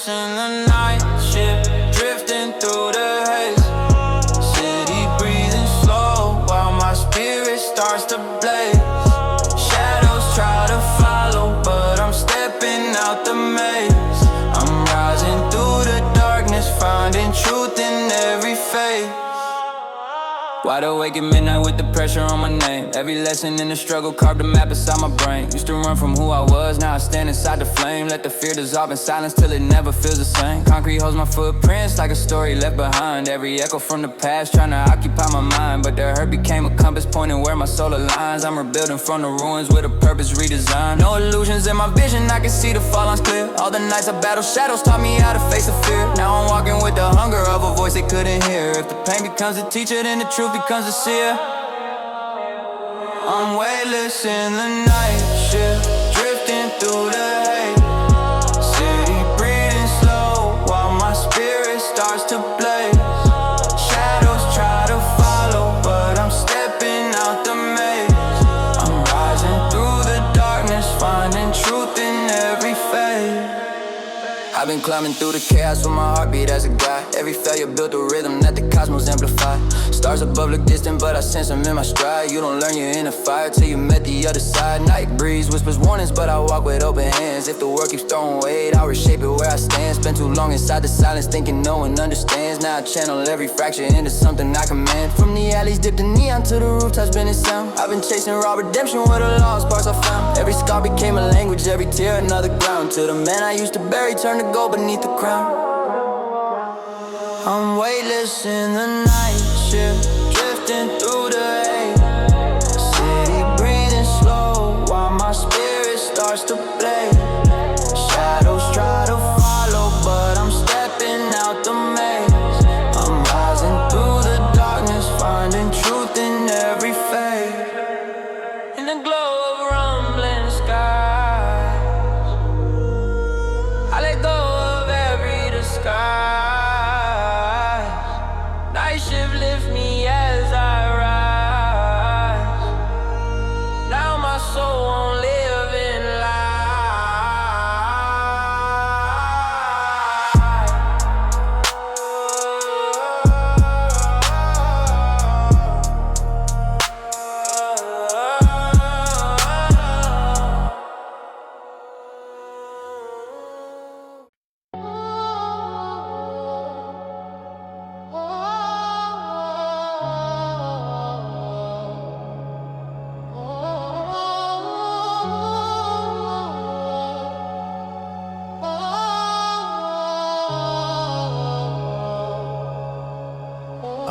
In the night shift, drifting through the haze. City breathing slow while my spirit starts to blaze. Shadows try to follow, but I'm stepping out the maze. I'm rising through the darkness Wide awake at midnight with the pressure on my name. Every lesson in the struggle carved a map inside my brain. Used to run from who I was, now I stand inside the flame. Let the fear dissolve in silence till it never feels the same. Concrete holds my footprints like a story left behind. Every echo from the past trying to occupy my mind, but the hurt became a compass pointing where my soul aligns. I'm rebuilding from the ruins with a purpose redesigned. No illusions in my vision, I can see the fall lines clear. All the nights I battled shadows taught me how to face the fear. Now I'm walking with the hunger of a voice they couldn't hear. If the pain becomes a teacher, then the truth becomes a seer. I'm weightless in the night shift, drifting through the haze. City breathing slow while my spirit starts to blaze. Shadows try to follow, but I'm stepping out the maze. I'm rising through the darkness, finding truth in every phase. I've been climbing through the chaos with my heartbeat as a guide. Every failure built a rhythm that the cosmos amplified. Stars above look distant, but I sense them in my stride. You don't learn you're in a fire till you met the other side. Night breeze whispers warnings, but I walk with open hands. If the world keeps throwing weight, I'll reshape it where I stand. Spent too long inside the silence thinking no one understands. Now I channel every fracture into something I command. From the alleys dipped in neon to the rooftops been in sound. I've been chasing raw redemption with the lost parts I found. Every scar became a language, every tear another ground. To the man I used to bury turned to gold beneath the crown. I'm weightless in the night shift, drifting through the haze. City breathing slow while my spirit starts to blaze. Shadows try to follow, but I'm stepping out the maze. I'm rising through the darkness, finding truth in every phase. In the glow of rumbling skies, I let go of every disguise. Nightshift lift me as I rise. Now my soul won't live in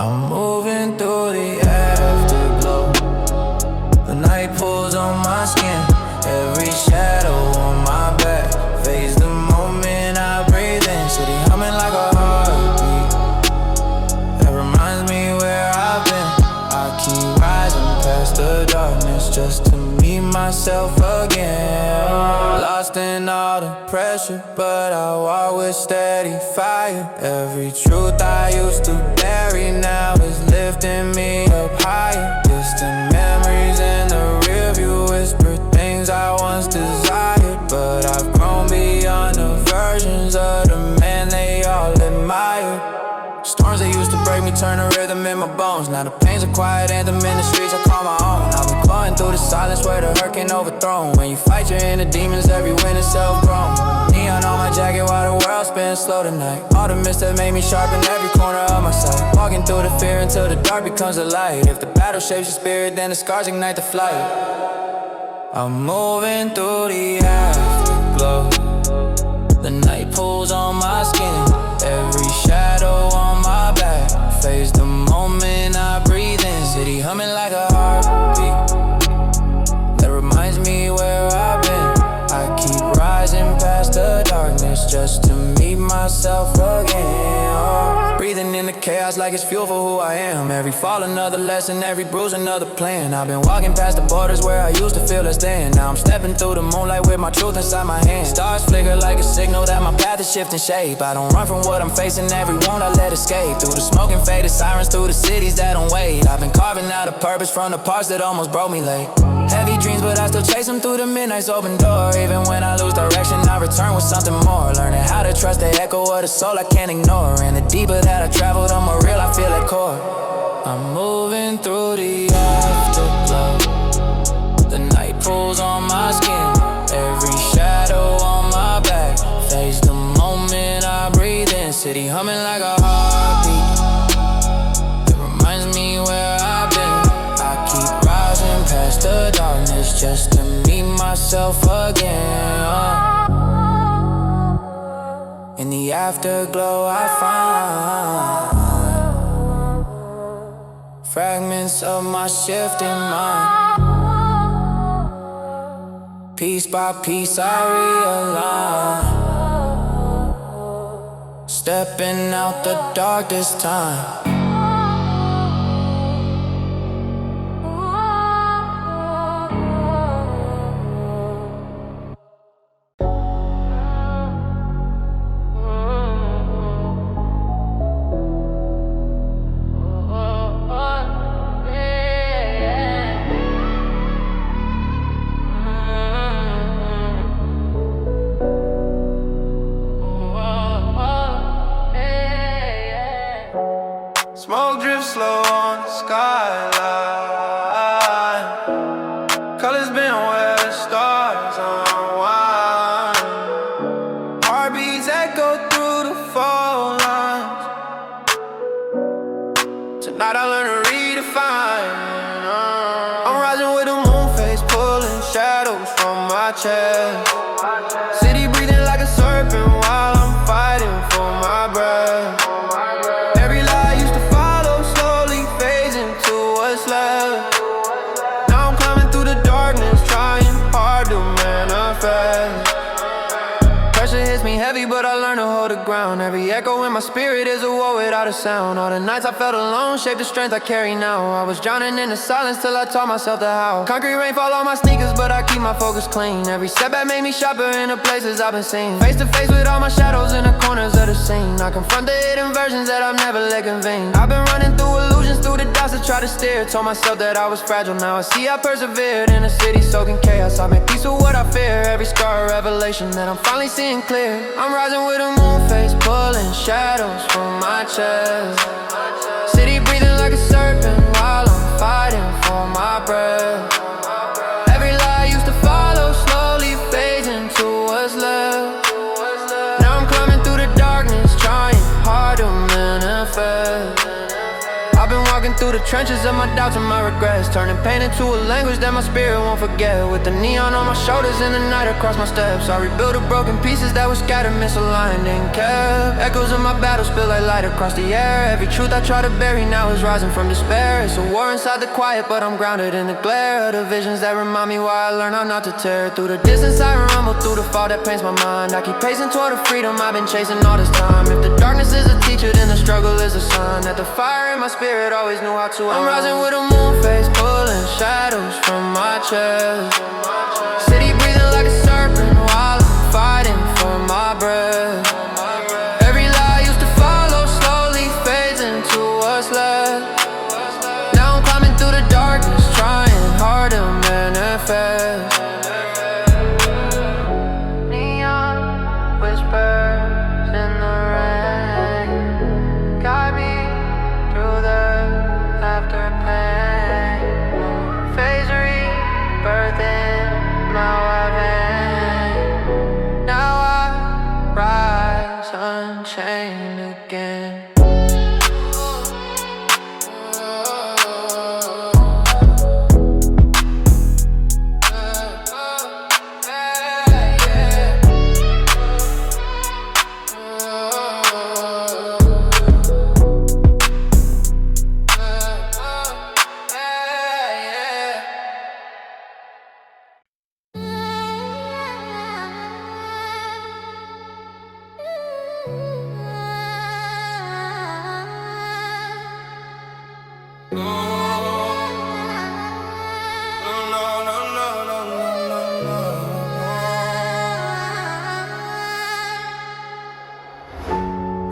I'm moving through the afterglow. The night pulls on my skin. Every shadow on my back fades the moment I breathe in. City humming like a heartbeat that reminds me where I've been. I keep rising past the darkness just to meet myself again. Lost in all the pressure, but I walk with steady fire. Every truth I used to bury now is lifting me up higher. Distant memories in the rearview whisper things I once desired, but I've grown beyond the versions of the man they all admired. Storms that used to break me turn a rhythm in my bones. Now the pain's a quiet anthem in the streets I call my own. I've been clawing through the silence where the hurt can overthrown. When you fight your inner demons, every win is self-grown. Neon on my jacket while the world spins slow tonight. All the mist that made me sharpen every corner of my sight. Walking through the fear until the dark becomes a light. If the battle shapes your spirit, then the scars ignite the flight. I'm moving through the afterglow. The night pulls on my skin. Every shadow on my back fades the moment I breathe in. City humming like a heartbeat that reminds me where I've been. I keep rising past the darkness just to meet myself again. Oh. Breathing in the chaos like it's fuel for who I am. Every fall another lesson, every bruise another plan. I've been walking past the borders where I used to feel less than. Now I'm stepping through the moonlight with my truth inside my hand. Stars flicker like a signal that my path is shifting shape. I don't run from what I'm facing, every wound I let escape. Through the smoke and faded sirens, through the cities that don't wait. I've been carving out a purpose from the parts that almost broke me late. Heavy dreams, but I still chase them through the midnight's open door. Even when I lose direction, I return with something more. Learning how to trust the echo of the soul I can't ignore. And the deeper that I travel, the more real I feel at core. I'm moving through the afterglow. The night pulls on my skin. Every shadow on my back fades the moment I breathe in. City humming like a heartbeat that reminds me where I myself again. In the afterglow I find fragments of my shifting mind. Piece by piece I realign, stepping out the dark this time. Smoke drifts slow on the skyline. Colors been where the stars unwind. Heartbeats echo through the phone lines. Tonight I learn to redefine. I'm rising with a moonphase, pulling shadows from my chest. City breathing like a serpent while I'm fighting for my breath. But I learned to hold the ground. Every echo in my spirit is a war without a sound. All the nights I felt alone shaped the strength I carry now. I was drowning in the silence till I taught myself to howl. Concrete rain fall on my sneakers, but I keep my focus clean. Every setback made me sharper in the places I've been seen. Face to face with all my shadows in the corners of the scene. I confront the hidden versions that I've never let convene. I've been running through illusions, through the doubts to try to steer. Told myself that I was fragile, now I see I persevered. In a city soaking chaos, I made peace with what I fear. Every scar a revelation that I'm finally seeing clear. I'm rising with a moonphase, pulling shadows from my chest. City breathing like a serpent while I'm fighting for my breath. Every lie I used to follow slowly fades into what's left. Now I'm climbing through the darkness, trying hard to manifest. I've been walking through the trenches of my doubts and my regrets, turning pain into a language that my spirit won't forget. With the neon on my shoulders in the night across my steps, I rebuild the broken pieces that were scattered, misaligned and kept. Echoes of my battle spill like light across the air. Every truth I try to bury now is rising from despair. It's a war inside the quiet, but I'm grounded in the glare of the visions that remind me why I learn how not to tear. Through the distance I rumble, through the fog that paints my mind. I keep pacing toward the freedom I've been chasing all this time. If the darkness is a teacher, then the struggle is a sign that the fire in my spirit always knew how to. I'm rising with a moonphase, pulling shadows from my chest. City breathing like a serpent while I'm fighting for my breath. Every lie I used to follow slowly fades into what's left. Now I'm climbing through the darkness, trying hard to manifest. Neon whispers in the rain, guide me through the after pain. Phase rebirthing, now I've been. Now I rise unchained again.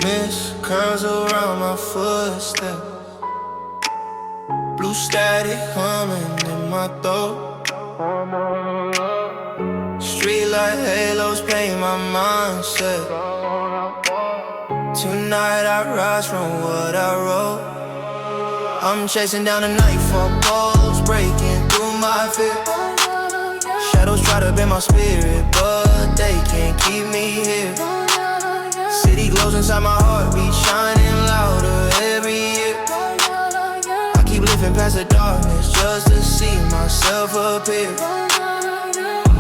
Mist curls around my footsteps, blue static humming in my throat. Streetlight halos paint my mindset. Tonight I rise from what I wrote. I'm chasing down the nightfall balls, breaking through my fear. Shadows try to bend my spirit, but they can't keep me here. City glows inside my heartbeat, shining louder every year. I keep living past the darkness just to see myself appear.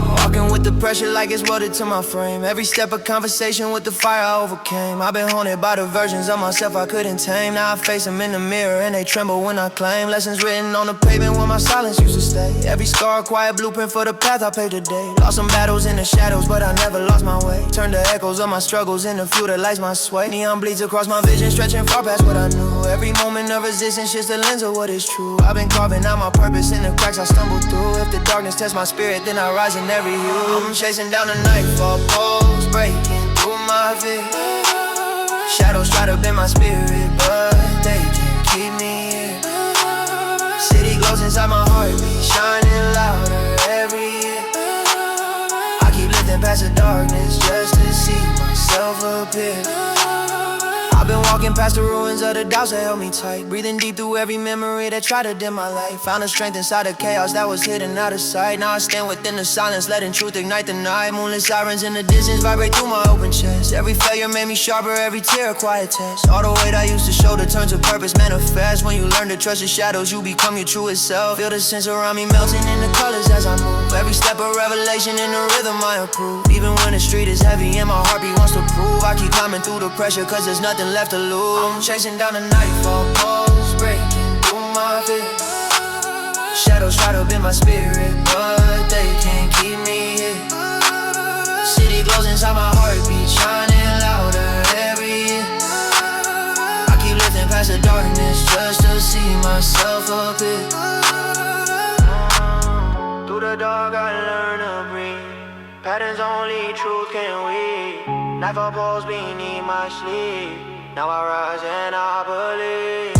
Walking with the pressure like it's welded to my frame. Every step of conversation with the fire I overcame. I've been haunted by the versions of myself I couldn't tame. Now I face them in the mirror and they tremble when I claim. Lessons written on the pavement where my silence used to stay. Every scar a quiet blueprint for the path I paved today. Lost some battles in the shadows but I never lost my way. Turned the echoes of my struggles into fuel that lights my sway. Neon bleeds across my vision, stretching far past what I knew. Every moment of resistance just the lens of what is true. I've been carving out my purpose in the cracks I stumble through. If the darkness tests my spirit then I rise in every hue. I'm chasing down the nightfall poles, breaking through my fear. Shadows try to bend my spirit, but they can't keep me here. City glows inside my heartbeat, shining louder every year. I keep lifting past the darkness just to see myself appear. I've been walking past the ruins of the doubts that held me tight. Breathing deep through every memory that tried to dim my light. Found a strength inside the chaos that was hidden out of sight. Now I stand within the silence, letting truth ignite the night. Moonlit sirens in the distance vibrate through my open chest. Every failure made me sharper, every tear a quiet test. All the weight I used to shoulder turns to purpose manifest. When you learn to trust the shadows, you become your truest self. Feel the sense around me melting in the colors as I move. Every step a revelation in the rhythm I approve. Even when the street is heavy and my heartbeat wants to prove, I keep climbing through the pressure cause there's nothing left to lose. I'm chasing down the nightfall poles, breaking through my fear. Shadows try to bend my spirit, but they can't keep me here. City glows inside my heartbeat, shining louder every year. I keep lifting past the darkness just to see myself up here. Through the dark I learn to breathe. Patterns only truth can weave. Nightfall falls beneath my sleep. Now I rise and I believe.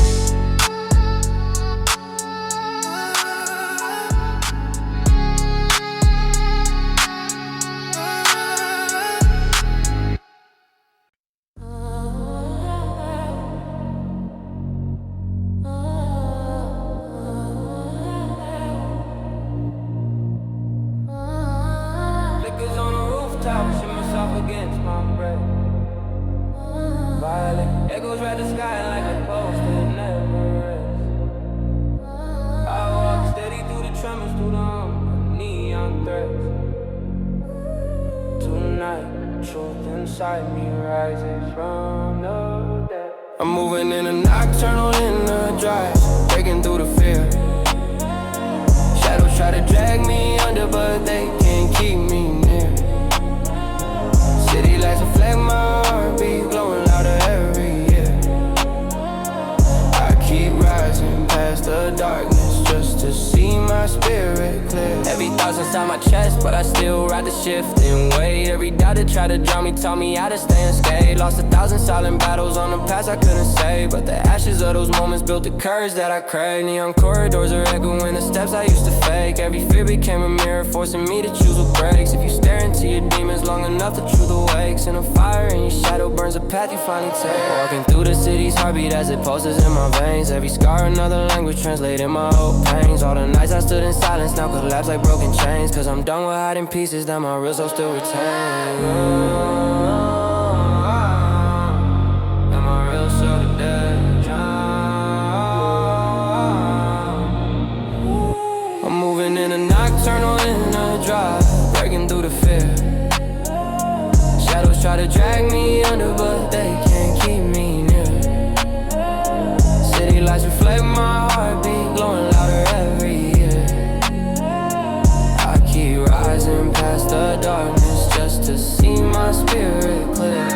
Flickers on the rooftop, shit myself against my breath. Violet echoes ride the sky like a post that never rests. I walk steady through the tremors, through the neon threats. Tonight, truth inside me rises from the dead. I'm moving in a nocturnal innerdrive, breaking through the fear. Shadows try to drag me under, but they can't keep me near. City lights reflect my heartbeat, glowing louder every year. I keep rising past the darkness just to see my spirit clear. Heavy thoughts inside my chest, but I still ride the shift and wait. Every doubt that tried to drown me taught me how to stay unscathed. Lost 1,000 silent battles on the past I couldn't save, but the ashes of those moments built the courage that I crave. Neon corridors are echoing the steps I used to fake. Every fear became a mirror, forcing me to choose what breaks. If you stare into your demons long enough, the truth awakes. And a fire in your shadow burns a path you finally take. Walking through the city's heartbeat as it pulses in my veins. Every scar another language translating my old pains. All the nights I stood in silence now collapse like broken chains. Cause I'm done with hiding pieces that my real soul still retains. And my real soul today. I'm moving in a nocturnal innerdrive, breaking through the fear. Shadows try to drag me under, but they can't keep me near. City lights reflect my heartbeat, glowing louder every year. I keep rising past the darkness just to see my spirit clear.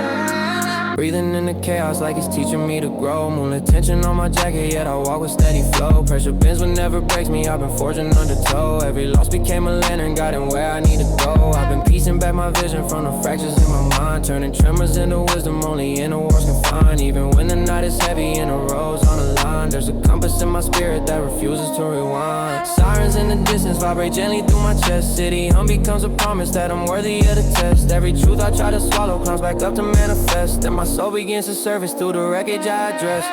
Breathing in the chaos like it's teaching me to grow. Moonlit tension on my jacket, yet I walk with steady flow. Pressure bends but never breaks me, I've been forging undertow. Every loss became a lantern, guiding where I need to go. I've been piecing back my vision from the fractures in my mind, turning tremors into wisdom, only inner wars can find. Even when the night is heavy and the road's on the line, there's a compass in my spirit that refuses to rewind. Sirens in the distance vibrate gently through my chest. City hum becomes a promise that I'm worthy of the test. Every truth I try to swallow climbs back up to manifest, and my soul begins to surface through the wreckage I address.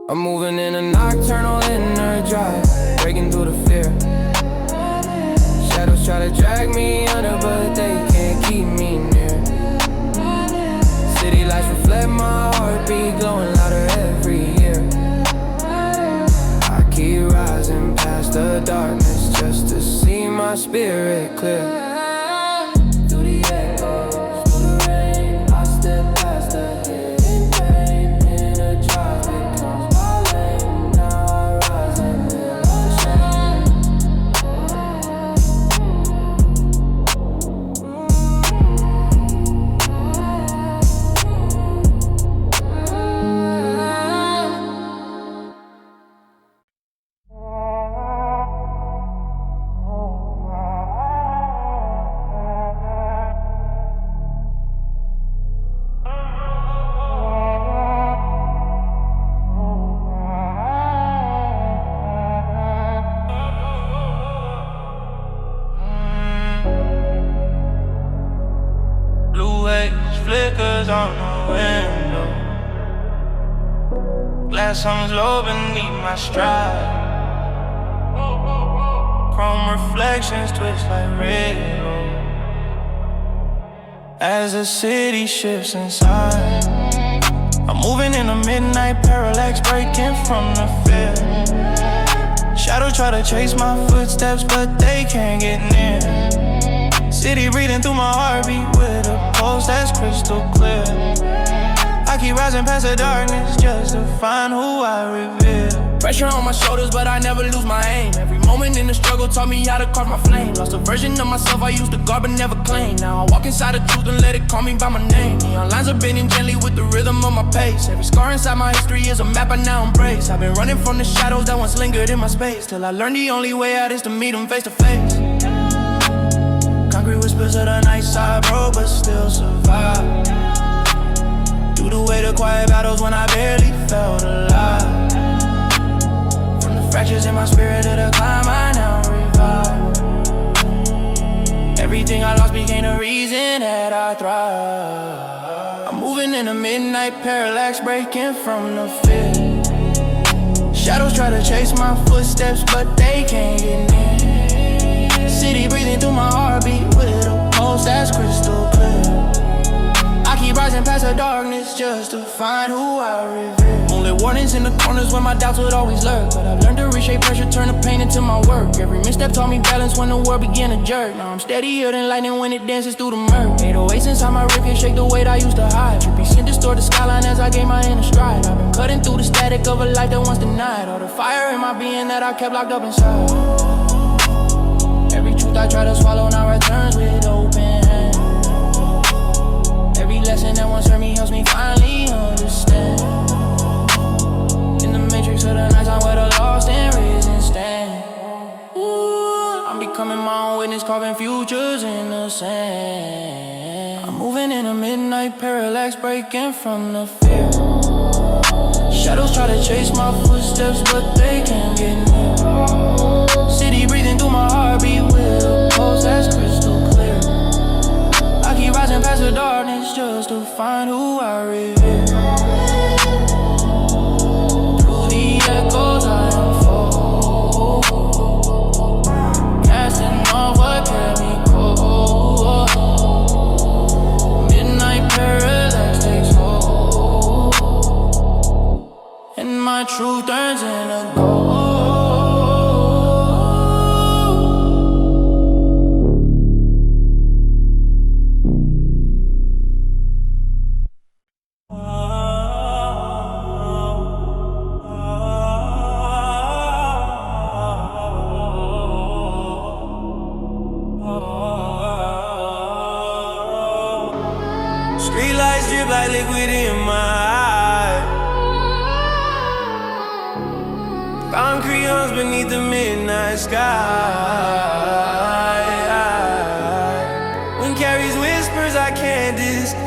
I'm moving in a nocturnal innerdrive, breaking through the fear. Shadows try to drag me under, but they can't keep me near. City lights reflect my heart. heartbeat going louder every year. I keep rising past the darkness just to see my spirit clear. Through the echoes, through the rain, I step past the hidden pain. Inner drive becomes my lane. Now I rise and feel flickers on the window. Glass hangs low beneath my stride. Chrome reflections twist like rainbow as the city shifts inside. I'm moving in a midnight parallax, breaking from the fear. Shadows try to chase my footsteps, but they can't get near. City breathing through my heartbeat with a pulse that's crystal clear. I keep rising past the darkness just to find who I reveal. pressure on my shoulders, but I never lose my aim. Every moment in the struggle taught me how to carve my flame. Lost a version of myself I used to guard but never claim. Now I walk inside the truth and let it call me by my name. Neon lines are bending gently with the rhythm of my pace. Every scar inside my history is a map I now embrace. I've been running from the shadows that once lingered in my space, till I learned the only way out is to meet them face to face. Concrete whispers of the night side broke but still survive. Through the weight of quiet battles when I barely felt alive. From the fractures in my spirit to the climb I now revive. Everything I lost became the reason that I thrive. I'm moving in a midnight parallax, breaking from the fear. Shadows try to chase my footsteps but they can't get near. City breathing through my heartbeat with a pulse that's crystal clear. I keep rising past the darkness just to find who I reveal. Moonlit warnings in the corners where my doubts would always lurk, but I've learned to reshape pressure, turn the pain into my work. Every misstep taught me balance when the world began to jerk. Now I'm steadier than lightning when it dances through the murk. 808s inside my rib can shake the weight I used to hide. Trippy scent distort the skyline as I gain my inner stride. I've been cutting through the static of a life that once denied. All the fire in my being that I kept locked up inside. Every truth I try to swallow now returns with open hands. Every lesson that once hurt me helps me finally understand. In the matrix of the nights I'm where the lost and risen stand. Ooh, I'm becoming my own witness, carving futures in the sand. I'm moving in a midnight parallax, breaking from the fear. Shadows try to chase my footsteps but they can't get near. City breathing through my heartbeat with a pulse that's crystal clear. I keep rising past the darkness just to find who I reveal. Through the echoes I unfold, casting off what kept me cold. Midnight parallax takes hold, and my truth turns into gold. Streetlights drip like liquid in my eye. Concrete arms beneath the midnight sky. Wind carries whispers I can't disguise.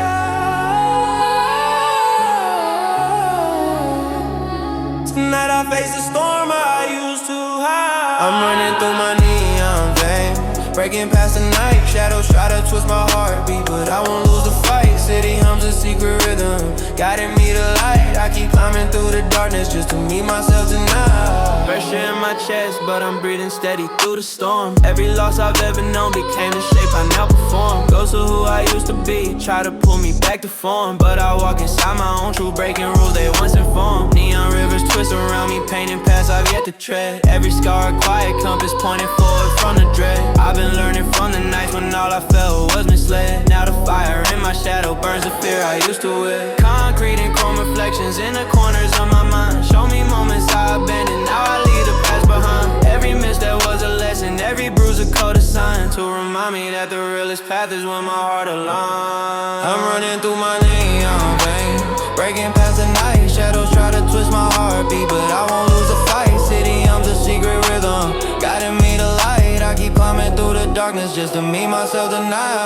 Tonight I face the storm I used to hide. I'm running through my neon veins, breaking past the night. Shadows try to twist my heartbeat, but I won't lose the fight. City hums a secret rhythm, guiding me to light. I keep climbing through the darkness just to meet myself tonight. Pressure in my my chest, but I'm breathing steady through the storm. Every loss I've ever known became the shape I now perform. Ghosts of who I used to be, try to pull me back to form, but I walk inside my own truth, breaking rules they once informed. Neon rivers twist around me, painting paths I've yet to tread. Every scar a quiet compass pointing forward from the dread. I've been learning from the nights when all I felt was misled. Now the fire in my shadow burns the fear I used to wear. Concrete and chrome reflections in the corners of my mind. Show me moments I abandoned, now I leave the past behind. Every miss that was a lesson, every bruise a code assigned, to remind me that the realest path is when my heart aligns. I'm running through my neon veins, breaking past the night. Shadows try to twist my heartbeat, but I won't lose the fight. City hum's a secret rhythm, guiding me to light. I keep climbing through the darkness just to meet myself tonight.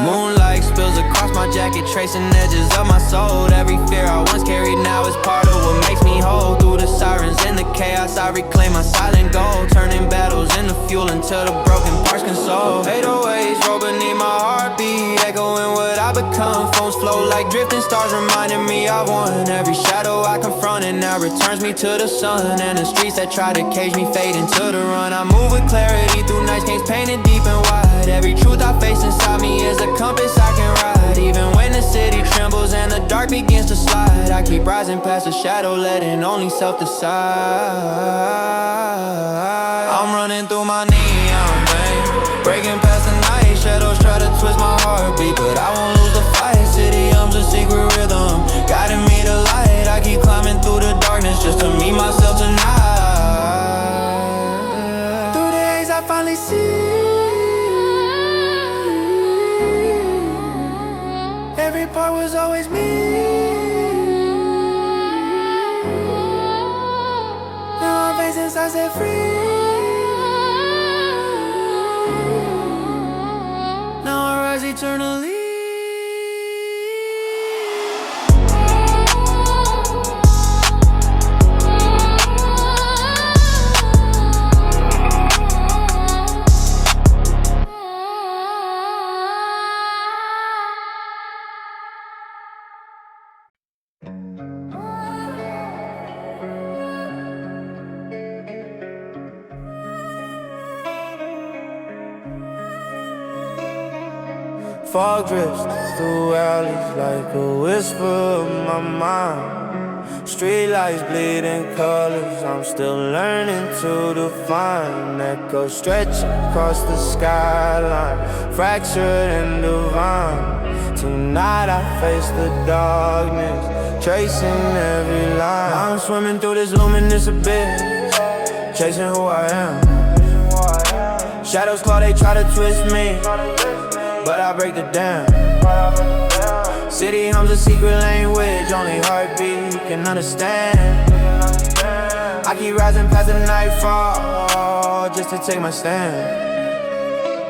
Moonlight spills across my jacket, tracing edges of my soul. Every fear I once carried now is part of what makes me whole. Through the sirens and the chaos, I reclaim my silent gold, turning battles into fuel until the broken parts console. 808s roll beneath my heartbeat, echoing what I become. Phones flow like drifting stars, reminding me I won. Every shadow I confronted now returns me to the sun, and the streets that try to cage me fade into the run. I move with clarity through night skates painted deep and wide. Every truth I face inside me is a compass I can ride. Even when the city trembles and the dark begins to slide, I keep rising past the shadow, letting only self decide. I'm running through my neon veins, breaking past the night. Shadows try to twist my heartbeat, but I won't lose the fight. City hum's a secret rhythm, guiding me to light. I keep climbing through the darkness just to meet myself tonight. Through the haze I finally see every part was always me. Now I'm facing I set free. Now I rise eternally. Fog drifts through alleys like a whisper of my mind. Streetlights bleeding colors, I'm still learning to define. Echoes stretch across the skyline, fractured and divine. Tonight I face the darkness, tracing every line. I'm swimming through this luminous abyss, chasing who I am. Shadows claw, they try to twist me, but I break the dam. City hums a secret language, only heartbeat can understand. I keep rising past the nightfall just to take my stand.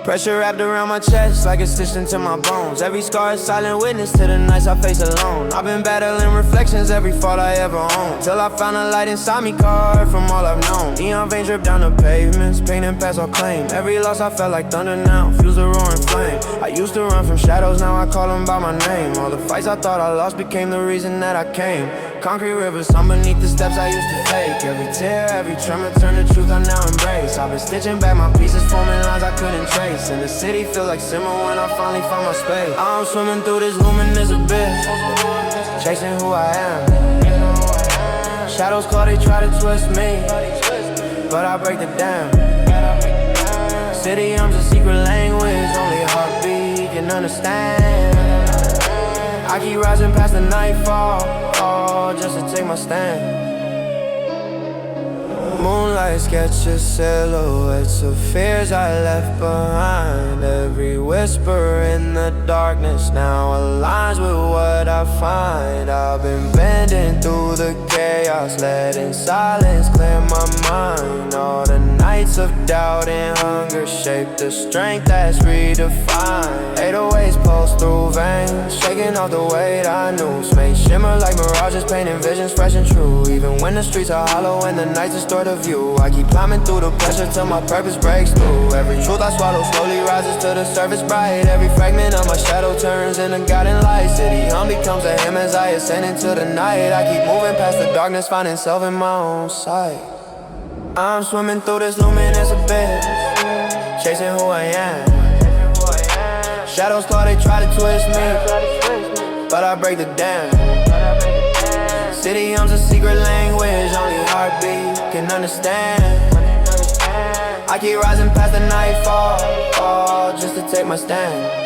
Pressure wrapped around my chest like it's stitched into my bones. Every scar is silent witness to the nights I face alone. I've been battling reflections, every fault I ever owned, till I found a light inside me, carved from all I've known. Neon veins drip down the pavements, painting past all claim. Every loss I felt like thunder now, fuse a roaring flame. I used to run from shadows, now I call them by my name. All the fights I thought I lost became the reason that I came. Concrete rivers, I'm beneath the steps I used to take. Every tear, every tremor turned to truth I now embrace. I've been stitching back my pieces, forming lines I couldn't trace. And the city feel like simmer when I finally found my space. I'm swimming through this luminous abyss, chasing who I am. Shadows claw, they try to twist me, but I break the dam. City hum's a secret language, only heartbeat can understand. I keep rising past the nightfall, just to take my stand. Moonlight sketches silhouettes of fears I left behind. Every whisper in the darkness now aligns with what I find. I've been bending through the chaos, letting silence clear my mind. All the nights of doubt and hunger shape the strength that's redefined. 808s pulse through veins, shaking off the weight I knew. Space shimmer like mirages, painting visions fresh and true. Even when the streets are hollow and the nights distort the view, I keep climbing through the pressure till my purpose breaks through. Every truth I swallow slowly rises to the surface bright. Every fragment of my shadow turns into guiding light. City hum becomes a hymn as I ascend into the night. I keep moving past the darkness starts finding self in my own sight. I'm swimming through this luminous abyss, chasing who I am. Shadows claw, they try to twist me, but I break the dam. City hums a secret language, only heartbeat can understand. I keep rising past the nightfall, just to take my stand.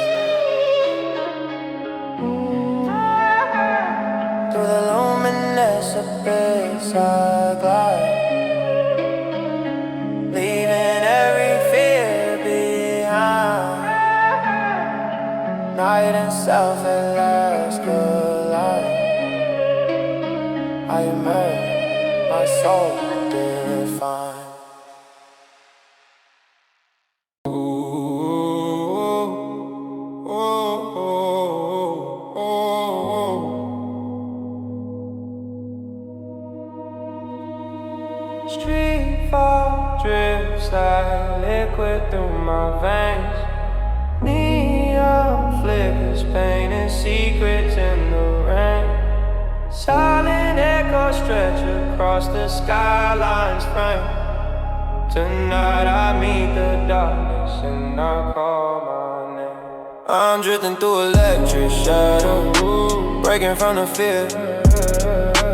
Through the luminous abyss I glide, leaving every fear behind. Night and self at last collide. I emerge, my soul defined. Street fog drips like liquid through my veins. Neon flickers painting secrets in the rain. Silent echoes stretch across the skyline's frame. Tonight I meet the darkness and I call my name. I'm drifting through electric shadow, breaking from the fear.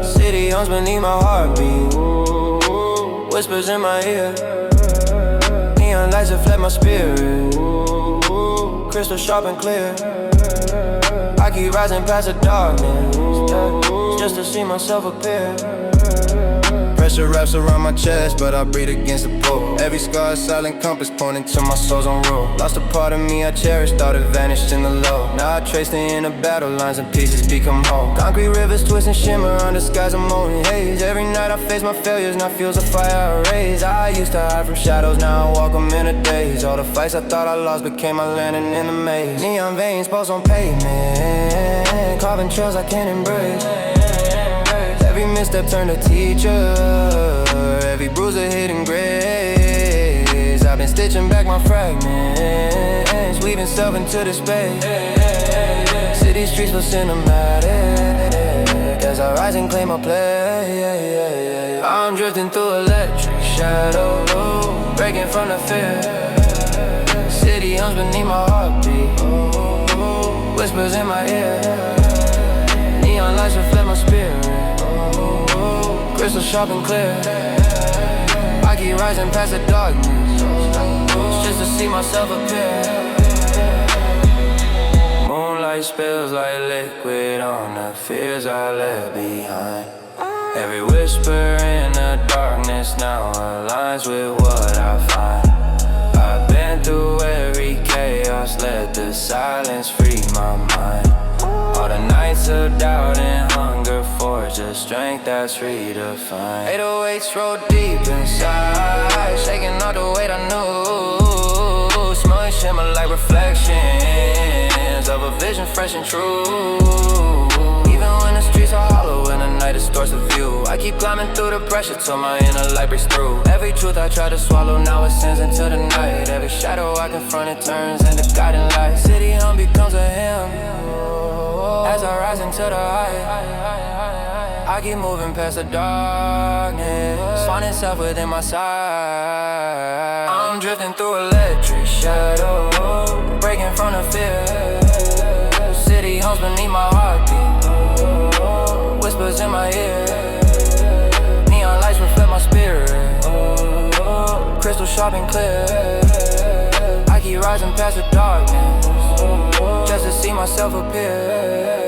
City hums beneath my heartbeat, whispers in my ear. Neon lights reflect my spirit, crystal sharp and clear. I keep rising past the darkness, just to see myself appear. Pressure wraps around my chest, but I breathe against the pull. Every scar is silent compass pointing to my soul's own rule. Lost a part of me I cherished, thought it vanished in the low. Now I trace the inner battle lines and pieces become whole. Concrete rivers twist and shimmer under skies of molten haze. Every night I face my failures, now feels a fire I raise. I used to hide from shadows, now I walk them in a daze. All the fights I thought I lost became my landing in the maze. Neon veins pulse on pavement, carving trails I can't embrace. Every misstep turned a teacher, every bruise a hidden grace. I've been stitching back my fragments, weaving self into the space. City streets feel cinematic as I rise and claim my place. I'm drifting through electric shadow, breaking from the fear. City hums beneath my heartbeat, whispers in my ear. Neon lights reflect my spirit, crystal sharp and clear. I keep rising past the darkness, just to see myself appear. Moonlight spills like liquid on the fears I left behind. Every whisper in the darkness now aligns with what I find. I've been through every chaos, let the silence free my mind. All the nights of doubt and hunger forge a strength that's redefined. 808s roll deep inside, shaking all the weight I knew. Smudge shimmer like reflections of a vision fresh and true. Even when the streets are hollow and the night distorts the view, I keep climbing through the pressure till my inner light breaks through. Every truth I try to swallow now ascends into the night. Every shadow I confront it turns into guiding light. City hum becomes a hymn as I rise into the height. I keep moving past the darkness, finding self within my sight. I'm drifting through electric shadow, breaking from the fear. City hums beneath my heartbeat, whispers in my ear. Neon lights reflect my spirit, crystal sharp and clear. I keep rising past the darkness, just to see myself appear.